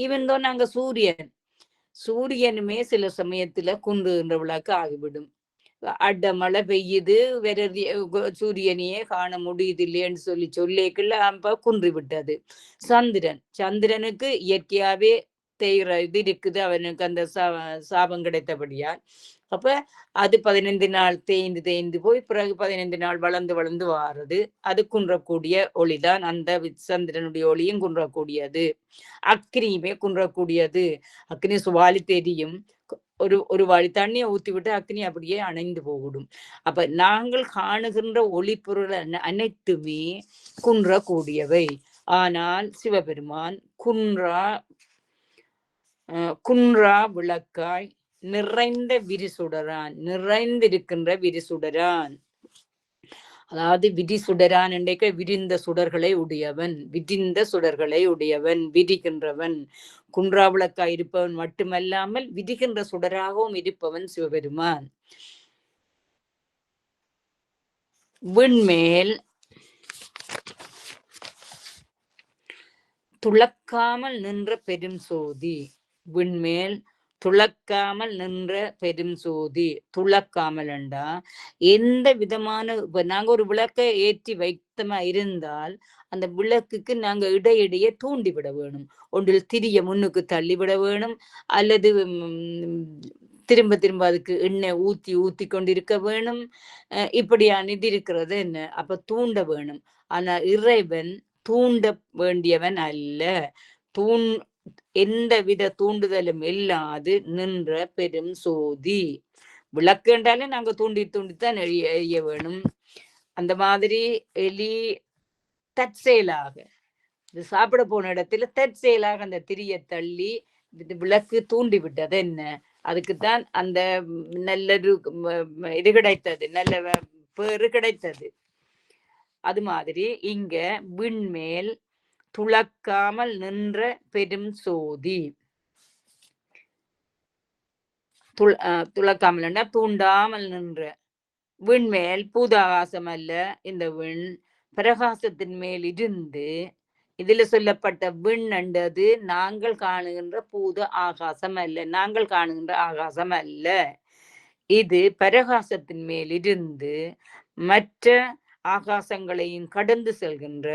ஈவன் தோ நாங்க சூரியனுமே சில சமயத்துல குன்றுகின்ற விளக்கு ஆகிவிடும். அட மழை பெய்யுது, வேற சூரியனையே காண முடியுது இல்லையன்னு சொல்லிக்குள்ள அப்ப குன்றி விட்டது. சந்திரனுக்கு இயற்கையாவே தேய்கிற இது இருக்குது, அவனுக்கு அந்த சாபம் கிடைத்தபடியால். அப்ப அது 15 நாள் தேய்ந்து தேய்ந்து போய் பிறகு 15 நாள் வளர்ந்து வளர்ந்து வாருது. அது குன்றக்கூடிய ஒளிதான். அந்த சந்திரனுடைய ஒளியும் குன்றக்கூடியது. அக்னியுமே குன்றக்கூடியது. அக்னி சுவாலி தெரியும். ஒரு வாளி தண்ணியை ஊத்தி விட்டு அக்னி அப்படியே அணைந்து போகிடும். அப்ப நாங்கள் காணுகின்ற ஒளிப்பொருள் அனைத்துமே குன்றக்கூடியவை. ஆனால் சிவபெருமான் குன்றா விளக்காய் நிறைந்த விரிசுடரான், நிறைந்திருக்கின்ற விரிசுடரான். அதாவது விரிசுடரான் என்றைக்க விரிந்த சுடர்களை உடையவன், விரிந்த சுடர்களை உடையவன், விரிகின்றவன். குன்றா விளக்காய் இருப்பவன் மட்டுமல்லாமல் விரிகின்ற சுடராகவும் இருப்பவன் சிவபெருமான். விண்மேல் துளக்காமல் நின்ற பெரும் சோதி. விண்மேல் துளக்காமல் நின்ற பெரும் சோதி. துளக்காமல் என்றா எந்த விதமான, இப்ப நாங்க ஒரு விளக்கை ஏற்றி வைத்தமா இருந்தால் அந்த விளக்குக்கு நாங்க இடையிடையே தூண்டிவிட வேணும். ஒன்றில் திரிய முன்னுக்கு தள்ளிவிட வேணும், அல்லது திரும்ப திரும்ப அதுக்கு எண்ணெய் ஊத்தி ஊத்தி கொண்டிருக்க வேணும். இப்படியான இது இருக்கிறது என்ன, அப்ப தூண்ட வேணும். ஆனா இறைவன் தூண்ட வேண்டியவன் அல்ல. எந்த வித தூண்டுதலும் இல்லாது நின்ற பெரும் சோதி. விளக்கு என்றாலும் நாங்க தூண்டி தூண்டித்தான் எரிய வேணும். அந்த மாதிரி எலி தற்செயலாக இது சாப்பிட போன இடத்துல தற்செயலாக அந்த திரிய தள்ளி விளக்கு தூண்டி விட்டது என்ன, அதுக்குத்தான் அந்த நல்ல இது கிடைத்தது, நல்ல பேரு கிடைத்தது. அது மாதிரி இங்க விண்மேல் துளக்காமல் நின்ற பெரும் சோதி. துளக்காமல் தூண்டாமல் நின்ற விண்மேல் பூதாகாசம் அல்ல. இந்த விண் பிரகாசத்தின் மேல் இருந்து, இதுல சொல்லப்பட்ட விண் என்றது நாங்கள் காணுகின்ற பூத ஆகாசம் அல்ல, நாங்கள் காணுகின்ற ஆகாசம் அல்ல. இது பிரகாசத்தின் மேல் இருந்து மற்ற ஆகாசங்களையும் கடந்து செல்கின்ற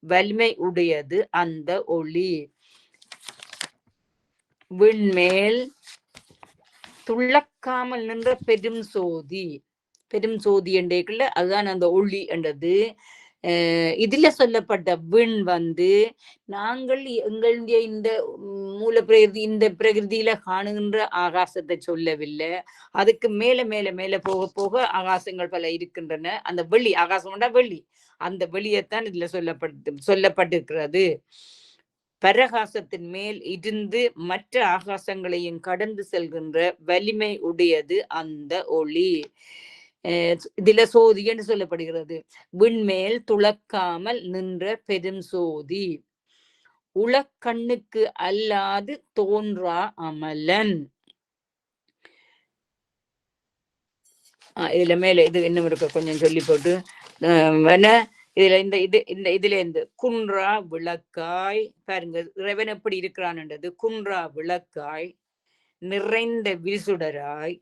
வலிமை உடையது அந்த ஒளி. விண்மேல் துளக்காமல் நின்ற பெரும் சோதி. பெரும் சோதி என்றேக்குள்ள அதுதான் அந்த ஒளி என்றது. இதுல சொல்லப்பட்ட விண் நாங்கள் எங்களுடைய இந்த மூலப்பிரகிருதி, இந்த பிரகிருதியில காணுகின்ற ஆகாசத்தை சொல்லவில்லை. அதுக்கு மேல மேல மேல போக போக ஆகாசங்கள் பல இருக்கின்றன. அந்த வெளி ஆகாசம் வெளி, அந்த வெளியைத்தான் இதுல சொல்லப்பட்டிருக்கிறது. பரகாசத்தின் மேல் இருந்து மற்ற ஆகாசங்களையும் கடந்து செல்கின்ற வலிமை உடையது அந்த ஒளி. இதுல சோதி என்று சொல்லப்படுகிறது. விண்மேல் துளக்காமல் நின்ற பெரும் சோதி. உளக்கண்ணுக்கு அல்லாது தோன்றா அமலன். இதுல மேல இது இன்னும் இருக்க கொஞ்சம் சொல்லி போட்டு இதுல இருந்து குன்றா விளக்காய் பாருங்க, இறைவன் எப்படி இருக்கிறான்ன்றது. குன்றா விளக்காய் நிறைந்த விரிசுடராய்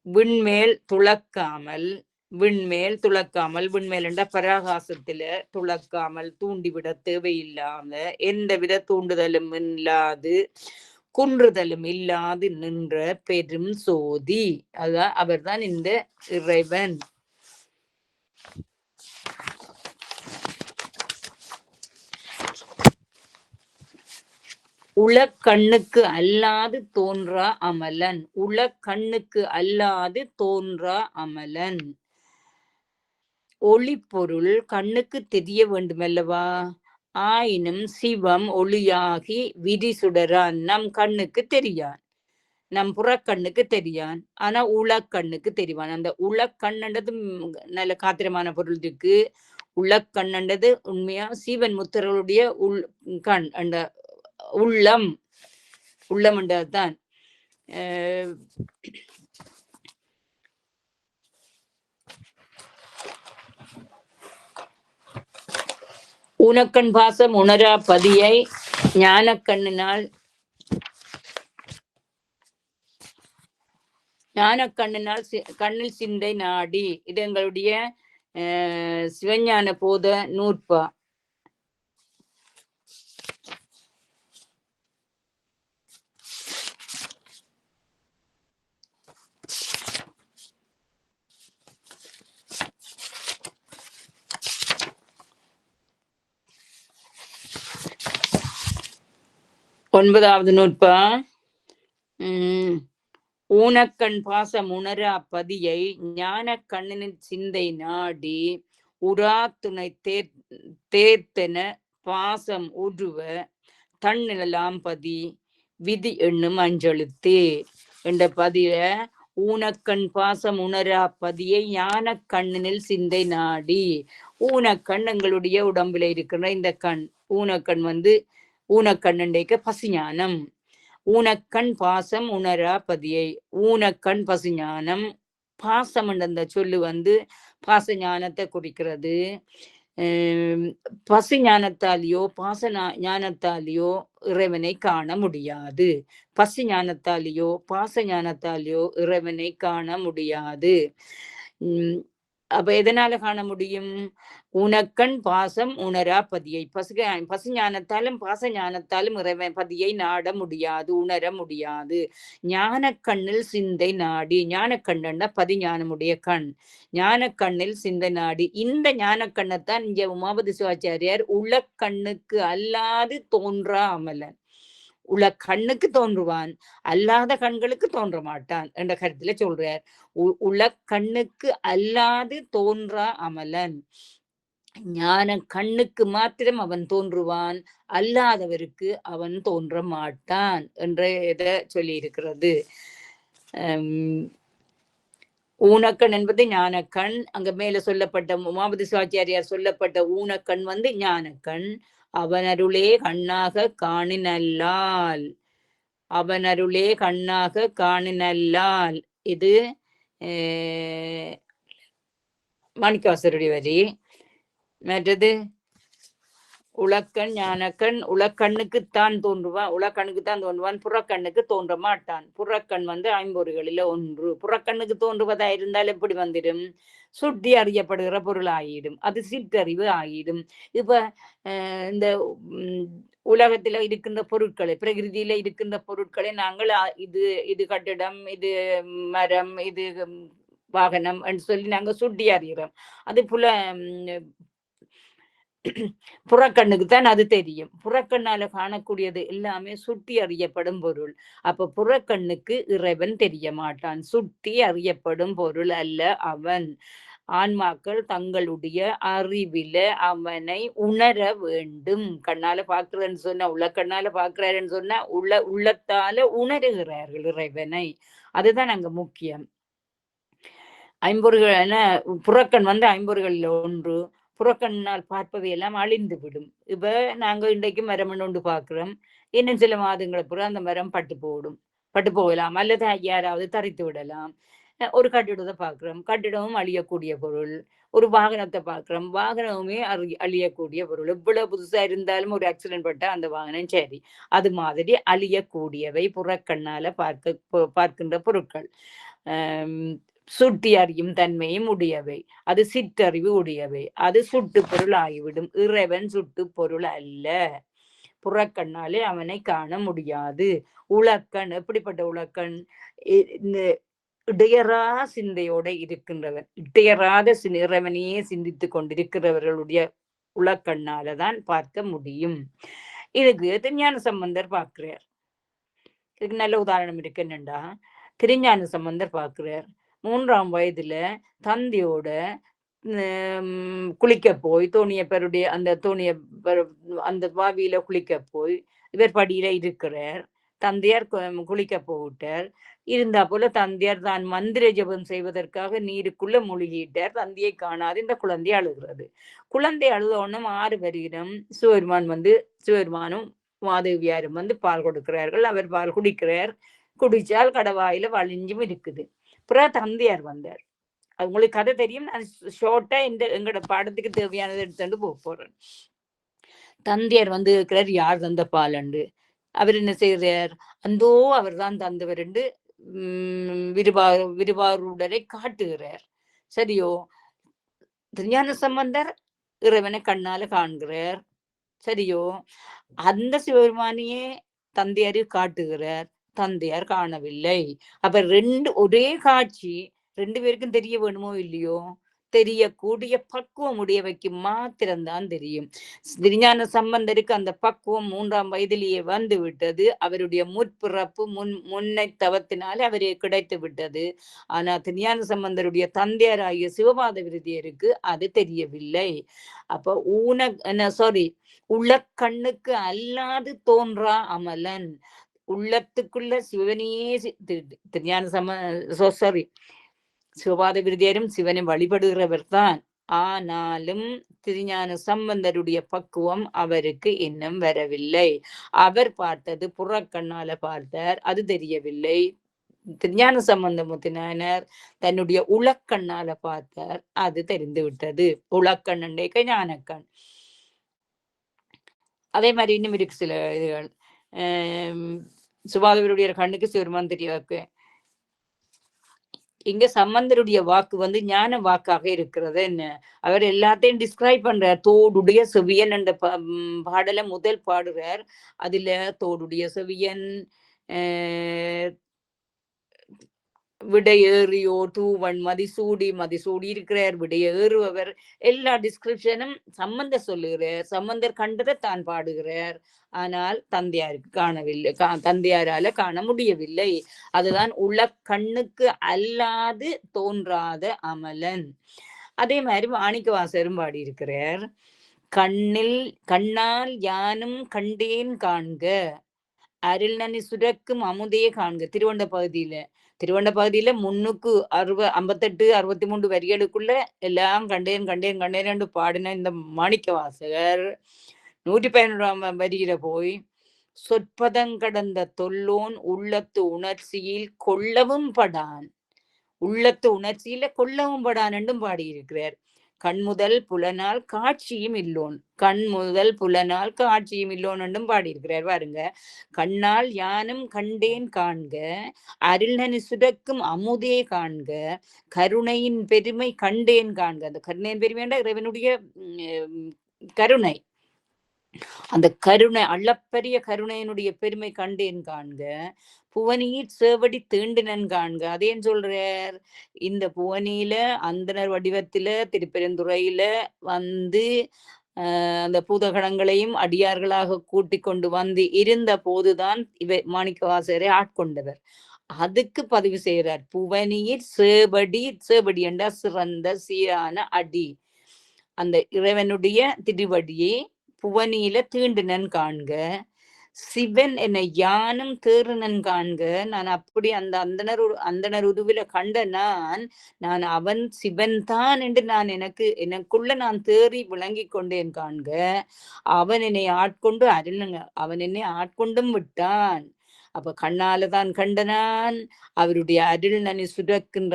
விண்மேல் துளக்காமல். விண்மேல் என்ற பராகாசத்துல துளக்காமல், தூண்டிவிட தேவையில்லாம, எந்தவித தூண்டுதலும் இல்லாது குன்றுதலும் இல்லாது நின்ற பெரும் சோதி. அதான் அவர்தான் இந்த இறைவன். உளக்கண்ணுக்கு அல்லாது தோன்றா அமலன். உளக்கண்ணுக்கு அல்லாது தோன்றா அமலன். ஒளி பொருள் கண்ணுக்கு தெரிய வேண்டுமல்லவா? ஆயினும் சிவம் ஒளியாகி விரிசுடரான் நம் கண்ணுக்கு தெரியான். நம் புறக்கண்ணுக்கு தெரியான், ஆனா உளக்கண்ணுக்கு தெரிவான். அந்த உளக்கண்ணுன்றது நல்ல காத்திரமான பொருள் இருக்கு. உளக்கண்ணுன்றது உண்மையா சீவன் முத்தர்களுடைய கண் அந்த உள்ளம் உள்ளம்ன்றதுதான். ஊனக்கண் பாசம் உணரா பதியை ஞானக்கண்ணினால் கண்ணில் சிந்தை நாடி. இது எங்களுடைய சிவஞான போத நூற்பா. ஒன்பதாவது நூற்பா. ஊனக்கண் பாசம் உணரா பதியை ஞான கண்ணனின் சிந்தை நாடி உரா துணை தேர்த்தென பாசம் உருவ தன்னிலாம் பதி விதி எண்ணும் அஞ்செழுத்தே என்ற பதிய ஊனக்கண் பாசம் உணரா பதியை ஞான கண்ணினில் சிந்தை நாடி. ஊனக்கண் எங்களுடைய உடம்புல இருக்கிற இந்த கண். ஊனக்கண் ஊனக்கண்ணுண்டைக்க பசிஞானம். ஊனக்கண் பாசம் உணரா பதியை. ஊனக்கண் பசுஞானம். பாசம் அந்த சொல்லு பாச ஞானத்தை குறிக்கிறது. பசு ஞானத்தாலேயோ பாச ஞானத்தாலேயோ இறைவனை காண முடியாது. பசு ஞானத்தாலேயோ பாச ஞானத்தாலேயோ இறைவனை காண முடியாது. அப்ப எதனால காண முடியும்? உனக்கண் பாசம் உணரா பதியை. பசு ஞானத்தாலும் பாச ஞானத்தாலும் இறைவன் பதியை நாட முடியாது, உணர முடியாது. ஞான கண்ணில் சிந்தை நாடி. ஞான கண்ணா பதிஞானமுடைய கண். ஞான கண்ணில் சிந்தை நாடி. இந்த ஞான கண்ணைத்தான் இங்க உமாபதி சிவாச்சாரியார் உளக்கண்ணுக்கு அல்லாது தோன்றா அமலன். உள்ள கண்ணுக்கு தோன்றுவான், அல்லாத கண்களுக்கு தோன்ற மாட்டான் என்ற கருத்துல சொல்றார். உள்ள கண்ணுக்கு அல்லாது தோன்றா அமலன். ஞான கண்ணுக்கு மாத்திரம் அவன் தோன்றுவான், அல்லாதவருக்கு அவன் தோன்ற மாட்டான் என்ற இதை சொல்லி இருக்கிறது. ஊனக்கண் என்பது ஞானக்கண். அங்க மேல சொல்லப்பட்ட உமாபதி சிவாச்சாரியார் சொல்லப்பட்ட ஊனக்கண் ஞானக்கண். அவனருளே கண்ணாக காணினல்லால். அவனருளே கண்ணாக காணினல்லால். இது மாணிக்கவாசருடைய வரி. மற்றது உளக்கண் ஞானக்கண். உளக்கண்ணுக்குத்தான் தோன்றுவான், உளக்கண்ணுக்குத்தான் தோன்றுவான், புறக்கண்ணுக்கு தோன்ற மாட்டான். புறக்கண் ஐம்பொறிகளில ஒன்று. புறக்கண்ணுக்கு தோன்றுவதா இருந்தால் எப்படி வந்துடும்? சுட்டி அறியப்படுகிற பொருள் ஆகிடும், அது சிற்றறிவு ஆகிடும். இப்ப இந்த உலகத்துல இருக்கின்ற பொருட்களை, பிரகிருதியில இருக்கின்ற பொருட்களை நாங்கள் இது இது கட்டிடம், இது மரம், இது வாகனம் என்று சொல்லி நாங்க சுட்டி அறிகிறோம். அது புறக்கண்ணுக்கு தான் அது தெரியும். புறக்கண்ணால காணக்கூடியது எல்லாமே சுட்டி அறியப்படும் பொருள். அப்ப புறக்கண்ணுக்கு இறைவன் தெரிய மாட்டான். சுட்டி அறியப்படும் பொருள் அல்ல அவன். ஆன்மாக்கள் தங்களுடைய அறிவில அவனை உணர வேண்டும். கண்ணால பாக்குறேன்னு சொன்னா, உள்ள கண்ணால பாக்குறாருன்னு சொன்னா உள்ளத்தால உணர்கிறார்கள் இறைவனை. அதுதான் அங்க முக்கியம். ஐம்பொறிகள் புறக்கண் ஐம்பொறிகளில் ஒன்று. புறக்கண்ணால் பார்ப்பவை எல்லாம் அழிந்து விடும். இப்ப நாங்க இன்றைக்கு மரம் ஒன்று பார்க்கிறோம், இன்னும் சில மாதங்களுக்கு பிறகு அந்த மரம் பட்டு போகலாம், அல்லது யாராவது தரித்து விடலாம். ஒரு கட்டிடத்தை பார்க்கிறோம், கட்டிடமும் அழியக்கூடிய பொருள். ஒரு வாகனத்தை பார்க்கிறோம், வாகனமுமே அழியக்கூடிய பொருள். இவ்வளவு புதுசா இருந்தாலும் ஒரு ஆக்சிடென்ட் பட்டா அந்த வாகனம் சரி. அது மாதிரி அழியக்கூடியவை புறக்கண்ணால பார்க்கின்ற பொருட்கள். சுட்டி அறியும் தன்மையும் உடையவை. அது சிற்றறிவு உடையவை. அது சுட்டு பொருள் ஆகிவிடும். இறைவன் சுட்டு பொருள் அல்ல. புறக்கண்ணாலே அவனை காண முடியாது. உலக்கண் எப்படிப்பட்ட உலக்கண்? இடையறா சிந்தையோட இருக்கின்றவன், இடையறாத இறைவனையே சிந்தித்துக் கொண்டிருக்கிறவர்களுடைய உலக்கண்ணாலதான் பார்க்க முடியும். இதுக்கு திருஞான சம்பந்தர் பார்க்கிறார். இதுக்கு நல்ல உதாரணம் இருக்கு. என்னண்டா, திருஞான சம்பந்தர் பார்க்கிறார் 3ஆம் வயதுல தந்தையோட குளிக்க போய் அந்த தோணிய அந்த வாவியில குளிக்க போய் இவர் படியில இருக்கிறார். தந்தையார் குளிக்க போட்டார். இருந்தா போல தந்தையார் தான் மந்திர ஜபம் செய்வதற்காக நீருக்குள்ள மூழ்கிட்டார். தந்தையை காணாது இந்த குழந்தை அழுகிறது. குழந்தை அழுதோன்னும் 6 வருடம் சிவபெருமான் சிவபெருமானும் மாதேவியாரும் பால் கொடுக்கிறார்கள். அவர் பால் குடிக்கிறார். குடிச்சால் கடவாயில வழிஞ்சும் இருக்குது. பிறகு தந்தையார் வந்தார். உங்களுக்கு கதை தெரியும். நான் ஷார்ட்டா எங்களோட பாடத்துக்கு தேவையானதை எடுத்துட்டு போறேன். தந்தையார் இருக்கிறார், யார் தந்த பாலண்டு. அவர் என்ன செய்கிறார், அந்தோ அவர் தான் தந்தவர் என்று விருபாருடரை காட்டுகிறார். சரியோ, திருஞான சம்பந்தர் இறைவனை கண்ணால காண்கிறார். சரியோ, அந்த சிவபெருமானியே தந்தையாரு காட்டுகிறார். தந்தையார் காணவில்லை. அப்ப ஒரே காட்சி 2 பேருக்கும் தெரிய வேணுமோ இல்லையோ? தெரியக்கூடிய பக்குவம் உடையவைக்கு மாத்திரம்தான் தெரியும். திருஞான சம்பந்தருக்கு அந்த பக்குவம் 3ஆம் வயதிலேயே வந்து விட்டது. அவருடைய முற்பிறப்பு முன்னை தவத்தினாலே அவரே கிடைத்து விட்டது. ஆனா திருஞான சம்பந்தருடைய தந்தையராகிய சிவபாத விருதியருக்கு அது தெரியவில்லை. அப்ப உளக்கண்ணுக்கு அல்லாது தோன்றா அமலன், உள்ளத்துக்குள்ள சிவனையே திருஞான சிவபாத விருதியரும் சிவனை வழிபடுகிறவர் தான். ஆனாலும் திருஞான சம்பந்தருடைய பக்குவம் அவருக்கு இன்னும் வரவில்லை. அவர் பார்த்தது புறக்கண்ணால பார்த்தார், அது தெரியவில்லை. திருஞான சம்பந்தமுத்தினார் தன்னுடைய உளக்கண்ணால பார்த்தார், அது தெரிந்து விட்டது. உளக்கண் ஞானக்கண். அதே மாதிரி இன்னும் இருக்கு சில இதுகள். சுபாதவருடைய கண்ணுக்கு சிவருமான் தெரியவாக்கு. இங்க சம்பந்தருடைய வாக்கு ஞான வாக்காக இருக்கிறது. என்ன அவர் எல்லாத்தையும் டிஸ்கிரைப் பண்றார். தோடுடைய செவியன் என்ற பாடல முதல் பாடுறார். அதுல தோடுடைய செவியன், விடையேறியோர் தூவன் மதிசூடி இருக்கிறார். விடையேறுபவர் எல்லா டிஸ்கிரிப்ஷனும் சம்பந்தர் சொல்லுகிறார். சம்பந்தர் கண்டதை தான் பாடுகிறார். ஆனால் தந்தையாருக்கு காணவில்லை, தந்தையாரால காண முடியவில்லை. அதுதான் கண்ணுக்கு அல்லாது தோன்றாத அமலன். அதே மாதிரி மாணிக்க வாசகரும் பாடியிருக்கிறார். கண்ணால் யானும் கண்டேன் காண்க, அருள் நனி சுரக்கும் அமுதே காண்க. திருவண்ட பகுதியில 358 63 வரிகளுக்குள்ள எல்லாம் கண்டேன் பாடின இந்த மாணிக்க வாசகர் 111ஆம் வரியில போய் சொற்பதங்கடந்த தொல்லோன் உள்ளத்து உணர்ச்சியில் கொள்ளவும் படான், உள்ளத்து உணர்ச்சியில கொள்ளவும் படான் என்றும் பாடியிருக்கிறார். கண்முதல் புலனால் காட்சியும் இல்லோன் என்றும் பாடியிருக்கிறார். பாருங்க, கண்ணால் யானும் கண்டேன் காண்க, அருள்நனி சுரக்கும் அமுதே காண்க, கருணையின் பெருமை கண்டேன் காண்க. அந்த கருணையின் பெருமை என்ற இறைவனுடைய கருணை, அந்த கருணை அளப்பரிய கருணையினுடைய பெருமை கண்டேன் காண்க, புவனியில் சேவடி தீண்டினன் காண்க. அதேன்னு சொல்றார். இந்த புவனியில அந்தனர் வடிவத்தில திருப்பெருந்துறையில அந்த பூதகணங்களையும் அடியார்களாக கூட்டிக் கொண்டு இருந்த போதுதான் மாணிக்கவாசகரை ஆட்கொண்டவர். அதுக்கு பதிவு செய்கிறார். புவனியில் சேவடி என்றா சிறந்த சீரான அடி. அந்த இறைவனுடைய திருவடியை புவனியில தீண்டினன் காண்க, சிவன் என்னை யானும் தேறினன் காண்க. நான் அப்படி அந்த அந்தனர் உருவில கண்ட நான் அவன் சிவன் தான் என்று எனக்குள்ள நான் தேறி விளங்கி கொண்டேன் காண்க. அவன் என்னை ஆட்கொண்டு அருளுங்க, அவன் என்னை ஆட்கொண்டும் விட்டான். அப்ப கண்ணாலதான் கண்டனான். அவருடைய அருள் நனி சுரக்கின்ற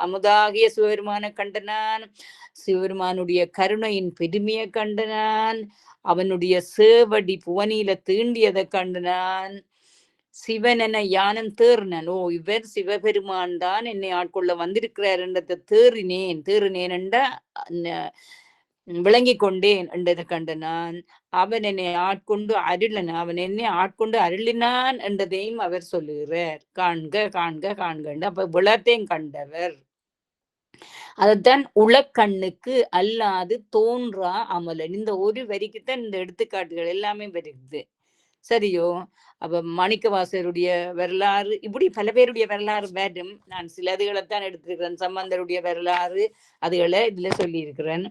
அமுதாகிய சிவபெருமான கண்டனான். சிவபெருமானுடைய கருணையின் பெருமையை கண்டனான். அவனுடைய சேவடி புவனியில தீண்டியதை கண்டனான். சிவன் என யானம் தேறினன். இவர் சிவபெருமான் தான் என்னை ஆட்கொள்ள வந்திருக்கிறார் என்றதை தேறினேன் என்ற விளங்கி கொண்டேன் என்றதை கண்டனான். அவன் என்னை ஆட்கொண்டு அருளினான் என்றதையும் அவர் சொல்லுகிறார். காண்க. அப்ப விளத்தையும் கண்டவர். அதைத்தான் உளக்கண்ணுக்கு அல்லாது தோன்றா அமலன். இந்த ஒரு வரிக்குத்தான் இந்த எடுத்துக்காட்டுகள் எல்லாமே வருது. சரியோ? அப்ப மாணிக்கவாசகருடைய வரலாறு, இப்படி பல பேருடைய வரலாறு வரும். நான் சிலதுகளைத்தான் எடுத்திருக்கிறேன். சம்பந்தருடைய வரலாறு அதுகளை இதுல சொல்லியிருக்கிறேன்.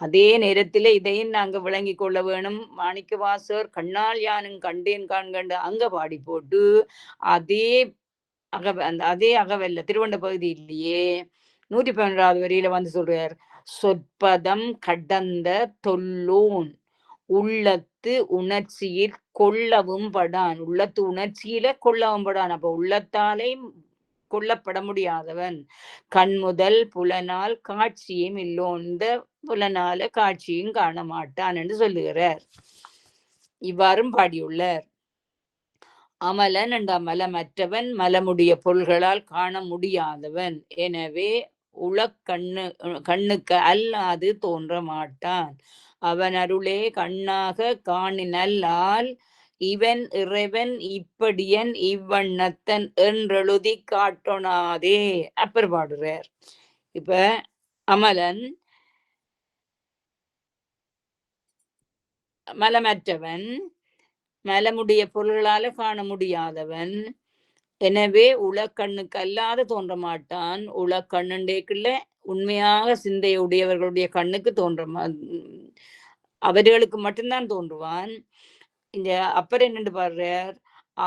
அதே நேரத்தில் இதையும் நாங்க விளங்கிக் கொள்ள வேணும். மாணிக்கவாசகர் கண்ணால் யானும் கண்டேன் காண்கண்டு அங்க பாடி போட்டு அதே அதே அகவல்ல திருவண்ட பகுதியிலேயே 111வது வரியில வந்து சொல்றார், சொற்பதம் கடந்த தொல்லோன் உள்ளத்து உணர்ச்சியில் கொள்ளவும் படான். உள்ளத்து உணர்ச்சியில கொள்ளவும் படான். அப்ப உள்ளத்தாலே கொல்லப்பட முடியாதவன். கண்முதல் புலனால் காட்சியும் இல்லோன். இந்த புலனால காட்சியும் காண மாட்டான் என்று சொல்லுகிறார். இவ்வாறும் பாடியுள்ளார். அமலன் என்ற மலமற்றவன், மலமுடைய பொருள்களால் காண முடியாதவன். எனவே கண்ணுக்கு அல்லாது தோன்ற மாட்டான். அவன் அருளே கண்ணாக காணினல்லால் இவன் இறைவன் இப்படியன் இவ்வண்ணத்தன் என்றெழுதி காட்டொணாதே. அப்பர் பாடுறார். இப்ப அமலன் மலமற்றவன், மலமுடைய பொருள்களால காண முடியாதவன். எனவே உளக்கண்ணுக்கு அல்லாத தோன்ற மாட்டான். உளக்கண்ணுண்டேக்குள்ள உண்மையாக சிந்தையுடையவர்களுடைய கண்ணுக்கு அவர்களுக்கு மட்டும்தான் தோன்றுவான். இந்த அப்பர் என்னென்று பாடுறார்,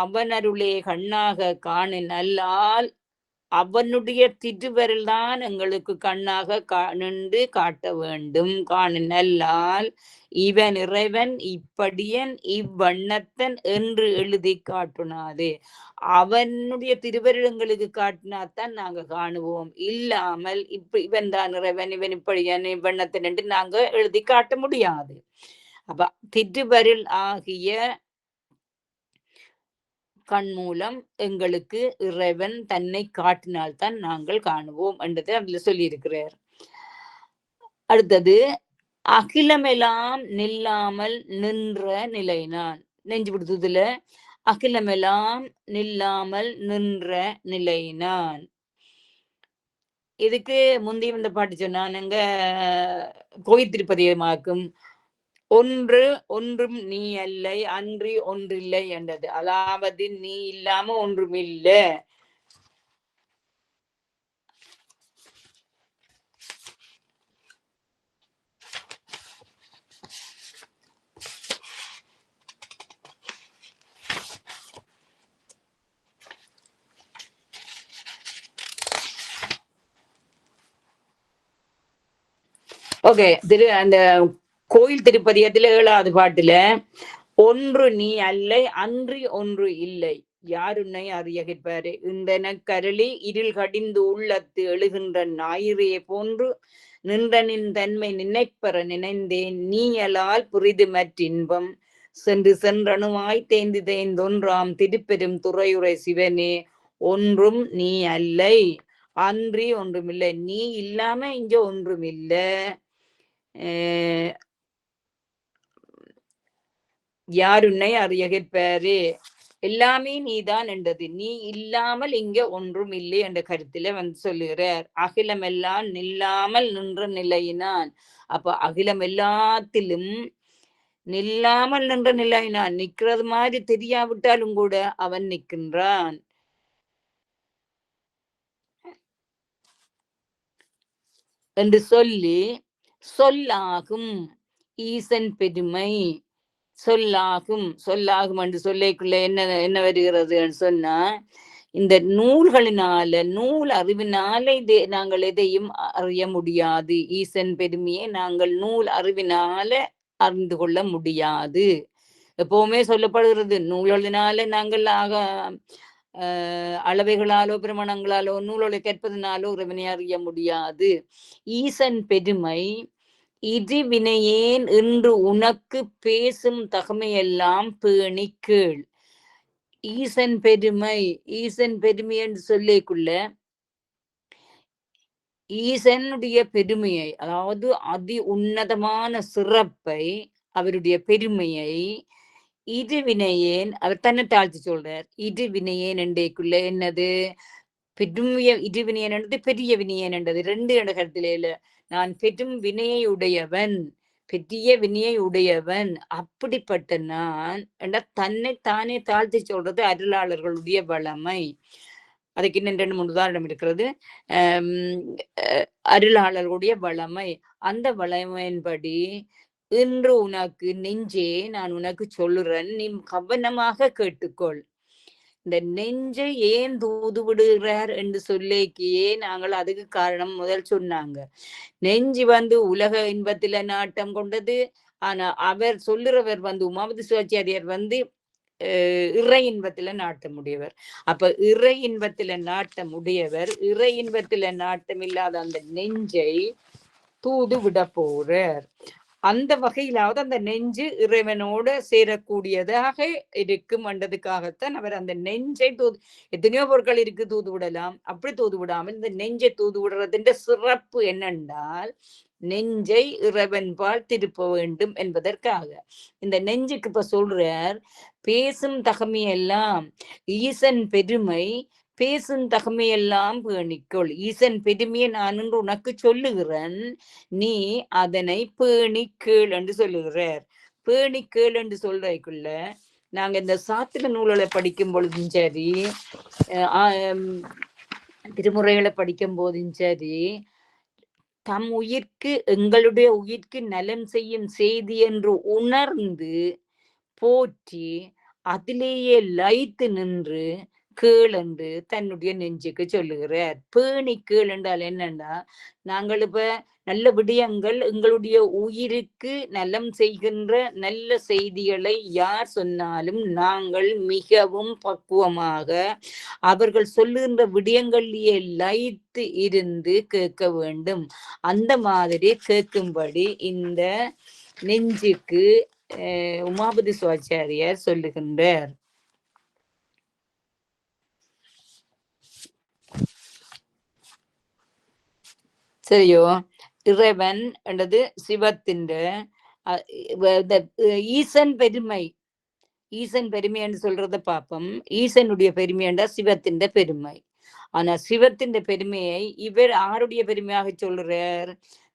அவன் அருளே கண்ணாக காணின் அல்லால் அவனுடைய திருவருள் தான் எங்களுக்கு கண்ணாக நின்று காட்ட வேண்டும். காணின் அல்லால் இவன் இறைவன் இப்படியன் இவ்வண்ணத்தன் என்று எழுதி காட்டுனாது. அவனுடைய திருவருளங்களுக்கு காட்டினாத்தான் நாங்க காணுவோம். இல்லாமல் இவன் தான் இறைவன், இவன் இப்படியன் இவ்வண்ணத்தன் என்று நாங்க எழுதி காட்ட முடியாது. அப்ப திருவருள் ஆகிய கண் மூலம் எங்களுக்கு இறைவன் தன்னை காட்டினால்தான் நாங்கள் காணுவோம் என்றதை அதுல சொல்லியிருக்கிறார். அடுத்தது, அகிலமெல்லாம் நில்லாமல் நின்ற நிலைனான். நெஞ்சு பிடித்ததுல அகிலமெல்லாம் நில்லாமல் நின்ற நிலைனான். இதுக்கு முந்தி வந்த பாட்டு சொன்னானுங்க, கோயில் திருப்பதியமாக்கும் ஒன்று ஒன்றும் நீ அல்லை அன்றி ஒன்றில்லை என்றது. அதாவது நீ இல்லாம ஒன்றும் இல்லை. ஓகே, அந்த கோயில் திருப்பதியத்துல 7வது பாட்டுல ஒன்று நீ அல்லை அன்றி ஒன்று இல்லை யாருன்னை அறிய கேட்பாரு. இந்தன கருளி இருள் கடிந்து உள்ளத்து எழுகின்ற ஞாயிறே போன்று நின்றனின் தன்மை நினைப்பெற நினைந்தேன் நீயலால் புரிது மற்றின்பம் சென்று சென்றணுவாய் தேய்ந்து தேய்ந்தொன்றாம் திருப்பெரும் துறையுரை சிவனே ஒன்றும் நீ அல்லை அன்றி ஒன்றுமில்லை. நீ இல்லாம இங்க ஒன்றும் இல்லை. யாருன்னை அறிய கேட்பாரு. எல்லாமே நீதான் என்றது. நீ இல்லாமல் இங்க ஒன்றும் இல்லை என்ற கருத்துல வந்து சொல்லுகிறார். அகிலம் எல்லாம் நில்லாமல் நின்ற நிலையினான். அப்ப அகிலம் எல்லாத்திலும் நில்லாமல் நின்ற நிலையினான். நிக்கிறது மாதிரி தெரியாவிட்டாலும் கூட அவன் நிற்கின்றான் என்று சொல்லி, சொல்லாகும் ஈசன் பெருமை சொல்லாகும். சொல்லாகும் என்று சொல்லைக்குள்ள என்ன வருகிறது சொன்னா, இந்த நூல்களினால நூல் அறிவினால நாங்கள் எதையும் அறிய முடியாது. ஈசன் பெருமையை நாங்கள் நூல் அறிவினால அறிந்து கொள்ள முடியாது. எப்பவுமே சொல்லப்படுகிறது, நூல்களினால நாங்கள் அளவைகளாலோ பிரமணங்களாலோ நூலோடு கேட்பதனாலோ இறைவனை அறிய முடியாது. ஈசன் பெருமை இது வினையேன் என்று உனக்கு பேசும் தகமையெல்லாம் பேணி கேள். ஈசன் பெருமை என்று சொல்லிக்குள்ள ஈசனுடைய பெருமையை, அதாவது அதி உன்னதமான சிறப்பை, அவருடைய பெருமையை இது வினையேன் அவர் தன்னை தாழ்த்தி சொல்றார். இது வினையேன் என்றைக்குள்ள என்னது பெருமைய இது வினையன் என்றது பெரிய வினையன் என்றது 2 என்ற கருத்திலே. நான் பெரும் வினையை உடையவன், பெரிய வினையை உடையவன். அப்படிப்பட்ட நான் தன்னை தானே தாழ்த்தி சொல்றது அருளாளர்களுடைய வளமை. அதுக்கு இன்னும் 2, 3 உதாரணம் இருக்கிறது. அருளாளர்களுடைய வளமை. அந்த வளமையின்படி இன்று உனக்கு நெஞ்சே நான் உனக்கு சொல்லுறேன், நீ கவனமாக கேட்டுக்கொள். இந்த நெஞ்சை ஏன் தூது விடுகிறார் என்று சொல்லிக்கையே நாங்கள் அதுக்கு காரணம் முதல் சொன்னாங்க. நெஞ்சு உலக இன்பத்தில நாட்டம் கொண்டது. ஆனா அவர் சொல்லுறவர் உமாபதி சிவாச்சாரியார் இறை இன்பத்தில நாட்டமுடையவர். அப்ப இறை இன்பத்தில நாட்டமுடையவர் இறை இன்பத்தில நாட்டம் இல்லாத அந்த நெஞ்சை தூது விட போறார். அந்த வகையிலாவது அந்த நெஞ்சு இறைவனோட சேரக்கூடியதாக இருக்கும் என்றதுக்காகத்தான் அவர் அந்த நெஞ்சை எத்தனையோ பொருட்கள் இருக்கு தூது விடலாம். அப்படி தூது விடாமல் இந்த நெஞ்சை தூது விடுறதுன்ற சிறப்பு என்னென்றால் நெஞ்சை இறைவன் பால் திருப்ப வேண்டும் என்பதற்காக. இந்த நெஞ்சுக்கு இப்ப சொல்றார், பேசும் தகமையெல்லாம் ஈசன் பெருமை பேசும் தகமையெல்லாம் பேணிக்கொள். ஈசன் பெருமையை நான் என்று உனக்கு சொல்லுகிறேன், நீ அதனை பேணி கேள் என்று சொல்லுகிறார். பேணி கேள் என்று சொல்றதுக்குள்ள நாங்க இந்த சாத்திர நூல்களை படிக்கும் பொழுதும் சரி, திருமுறைகளை படிக்கும் போதும் சரி, தம் உயிர்க்கு எங்களுடைய உயிர்க்கு நலம் செய்யும் செய்தி என்று உணர்ந்து போற்றி அதிலேயே லயித்து நின்று கேள் என்று தன்னுடைய நெஞ்சுக்கு சொல்லுகிறார். பேணி கேள் என்றால் என்னன்னா, நாங்கள் இப்ப நல்ல விடயங்கள் எங்களுடைய உயிருக்கு நலம் செய்கின்ற நல்ல செய்திகளை யார் சொன்னாலும் நாங்கள் மிகவும் பக்குவமாக அவர்கள் சொல்லுகின்ற விடயங்களிலேயே லயித்து இருந்து கேட்க வேண்டும். அந்த மாதிரி கேட்கும்படி இந்த நெஞ்சுக்கு உமாபதி சிவாச்சாரியார் சொல்லுகின்றார். சரியோ? இறைவன் என்றது சிவத்தின் ஈசன் பெருமை. ஈசன் பெருமை என்று சொல்றத பார்ப்போம். ஈசனுடைய பெருமை என்றா சிவத்தின் பெருமை. ஆனா சிவத்தின் பெருமையை இவர் ஆருடைய பெருமையாக சொல்றார்?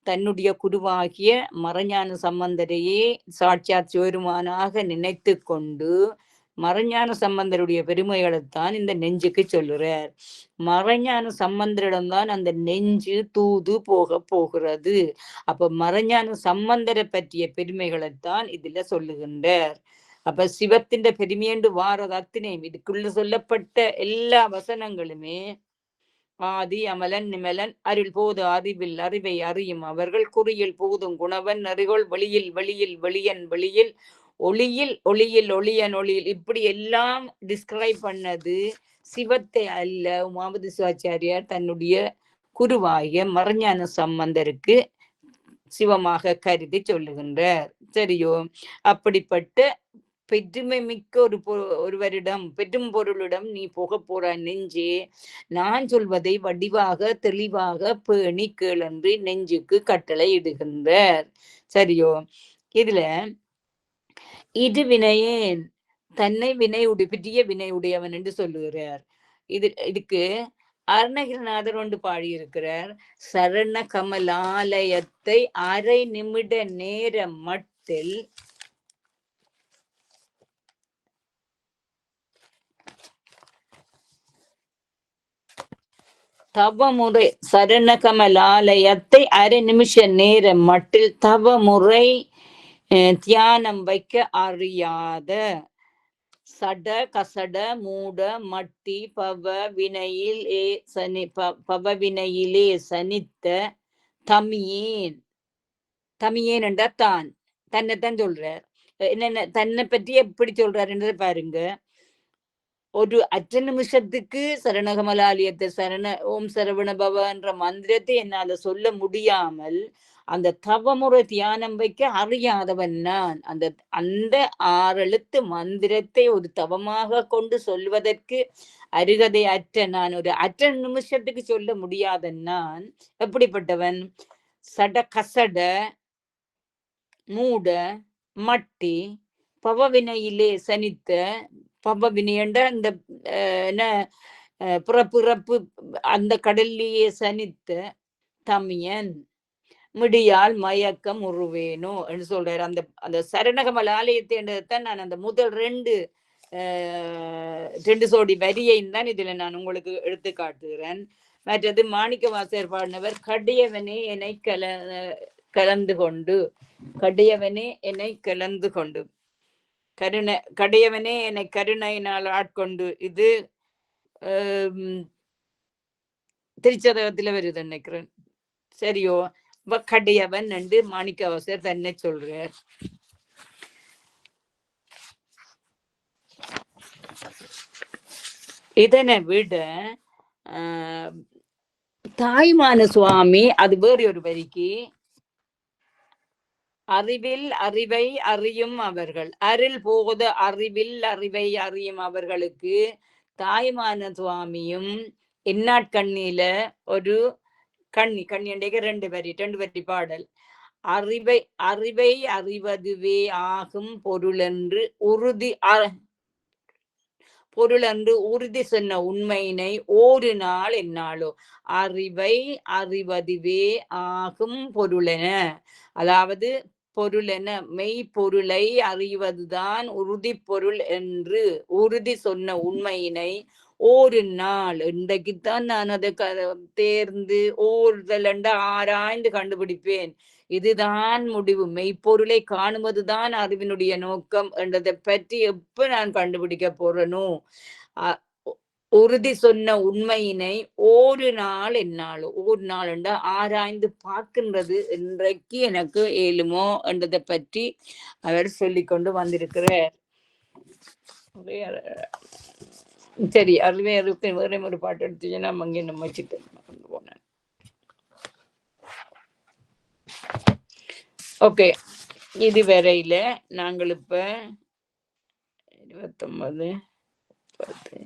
தன்னுடைய குருவாகிய மறைஞான சம்பந்தரையே சாட்சாத் சிவருமானாக நினைத்து கொண்டு மறைஞான சம்பந்தருடைய பெருமைகளைத்தான் இந்த நெஞ்சுக்கு சொல்லுறார். மறைஞான சம்பந்தரிடம்தான் அந்த நெஞ்சு தூது போகிறது. அப்ப மறைஞான சம்பந்தரை பற்றிய பெருமைகளைத்தான் இதுல சொல்லுகின்றார். அப்ப சிவத்தின் பெருமையண்டு வாரது அத்தனையும் இதுக்குள்ள சொல்லப்பட்ட எல்லா வசனங்களுமே ஆதி அமலன் நிமலன் அருள் போது அறிவில் அறிவை அறியும் அவர்கள் குறியில் போதும் குணவன் அறிகொள் வெளியில் வெளியில் வெளியன் வெளியில் ஒளியில் ஒளியில் ஒளியன் ஒளியில் இப்படி எல்லாம் டிஸ்கிரைப் பண்ணது சிவத்தை அல்ல. உமாபதி சிவாச்சாரியார் தன்னுடைய குருவாகிய மறைஞான சம்பந்தருக்கு சிவமாக கருதி சொல்லுகின்றார். சரியோ? அப்படிப்பட்ட பெருமை மிக்க ஒருவரிடம் பெரும் பொருளிடம் நீ போக போற நெஞ்சே, நான் சொல்வதை வடிவாக தெளிவாக பேணி கேளென்று நெஞ்சுக்கு கட்டளை இடுகின்றார். சரியோ? இதுல இது வினையேன் தன்னை பெரிய வினை உடையவன் என்று சொல்லுகிறார். இதுக்கு அருணகிரிநாதர் ஒன்று பாடியிருக்கிறார். சரண கமலாலயத்தை அரை நிமிட நேரம் மட்டில் தவமுறை சரணகமலாலயத்தை அரை நிமிஷ நேரம் மட்டில் தவமுறை தியானம் வைக்க அறியாத சட கசட மூட மட்டி பவவினையிலே சனித்த தமியேன். தமியேன் என்றா தான் தன்னைத்தான் சொல்றார். என்னென்ன தன்னை பற்றி எப்படி சொல்றாருன்றதை பாருங்க. ஒரு அற்ற நிமிஷத்துக்கு சரணகமலாலயத்தை ஓம் சரவண பவ என்ற மந்திரத்தை என்னால சொல்ல முடியாமல் அந்த தவமுறை தியானம் வைக்க அறியாதவன் நான். அந்த 6 எழுத்து மந்திரத்தை ஒரு தவமாக கொண்டு சொல்வதற்கு அருகதை அற்ற நான், ஒரு அற்ற நிமிஷத்துக்கு சொல்ல முடியாத நான் எப்படிப்பட்டவன்? சட கசட மூட மட்டி பவவினையிலே சனித்த பவவினையண்ட இந்த பிறப்பு அந்த கடல்லையே சனித்த தமியன். மிடியால் மயக்கம் உருவேனோ என்று சொல்றாரு. அந்த அந்த சரணகமல் ஆலயத்தைதான் நான் அந்த முதல் ரெண்டு சோடி வரியையும் தான் இதுல நான் உங்களுக்கு எடுத்து காட்டுகிறேன். மற்றது மாணிக்க வாசகர் பாடினவர் கடியவனே என்னை கலந்து கொண்டு, கடியவனே என்னை கலந்து கொண்டு, கடையவனே என்னை கருணையினால் ஆட்கொண்டு, இது திருச்சதகத்துல வருது நினைக்கிறேன். சரியோ? கடையவன் என்று மாணிக்கவாசகர் தன்னை சொல்றார். இதனை விட தாய்மான சுவாமி அது வேறு ஒரு வரிக்கு அறிவில் அறிவை அறியும் அவர்கள், அருள் போத அறிவில் அறிவை அறியும் அவர்களுக்கு தாய்மான சுவாமியும் எந்நாட்கண்ணில ஒரு கண்ணியண்டைக்கு ரெண்டு வரி பாடல். அறிவை அறிவதுவே ஆகும் பொருளென்று உறுதி சொன்ன உண்மையினை ஒரு நாள் என்னாலோ அறிவை அறிவதுவே ஆகும் பொருளென, அதாவது பொருளென மெய்ப்பொருளை அறிவதுதான் உறுதி பொருள் என்று உறுதி சொன்ன உண்மையினை ஒரு நாள் இன்றைக்குத்தான் நான் அதை தேர்ந்து ஓர்தல் ஆராய்ந்து கண்டுபிடிப்பேன். இதுதான் முடிவு, மெய்ப்பொருளை காணுவதுதான் அறிவினுடைய நோக்கம் என்றதை பற்றி எப்ப நான் கண்டுபிடிக்க போறனோ, உறுதி சொன்ன உண்மையினை ஒரு நாள் என்னாலும் ஒரு நாள் என்ற ஆராய்ந்து பார்க்கின்றது இன்றைக்கு எனக்கு ஏழுமோ என்றதை பற்றி அவர் சொல்லிக்கொண்டு வந்திருக்கிறார். சரி, அதுவே வேற ஒரு பாட்டு எடுத்துச்சுன்னா அங்கே நம்ம வச்சுட்டு போனேன். ஓகே, இது வரையில நாங்கள் இப்ப 29 10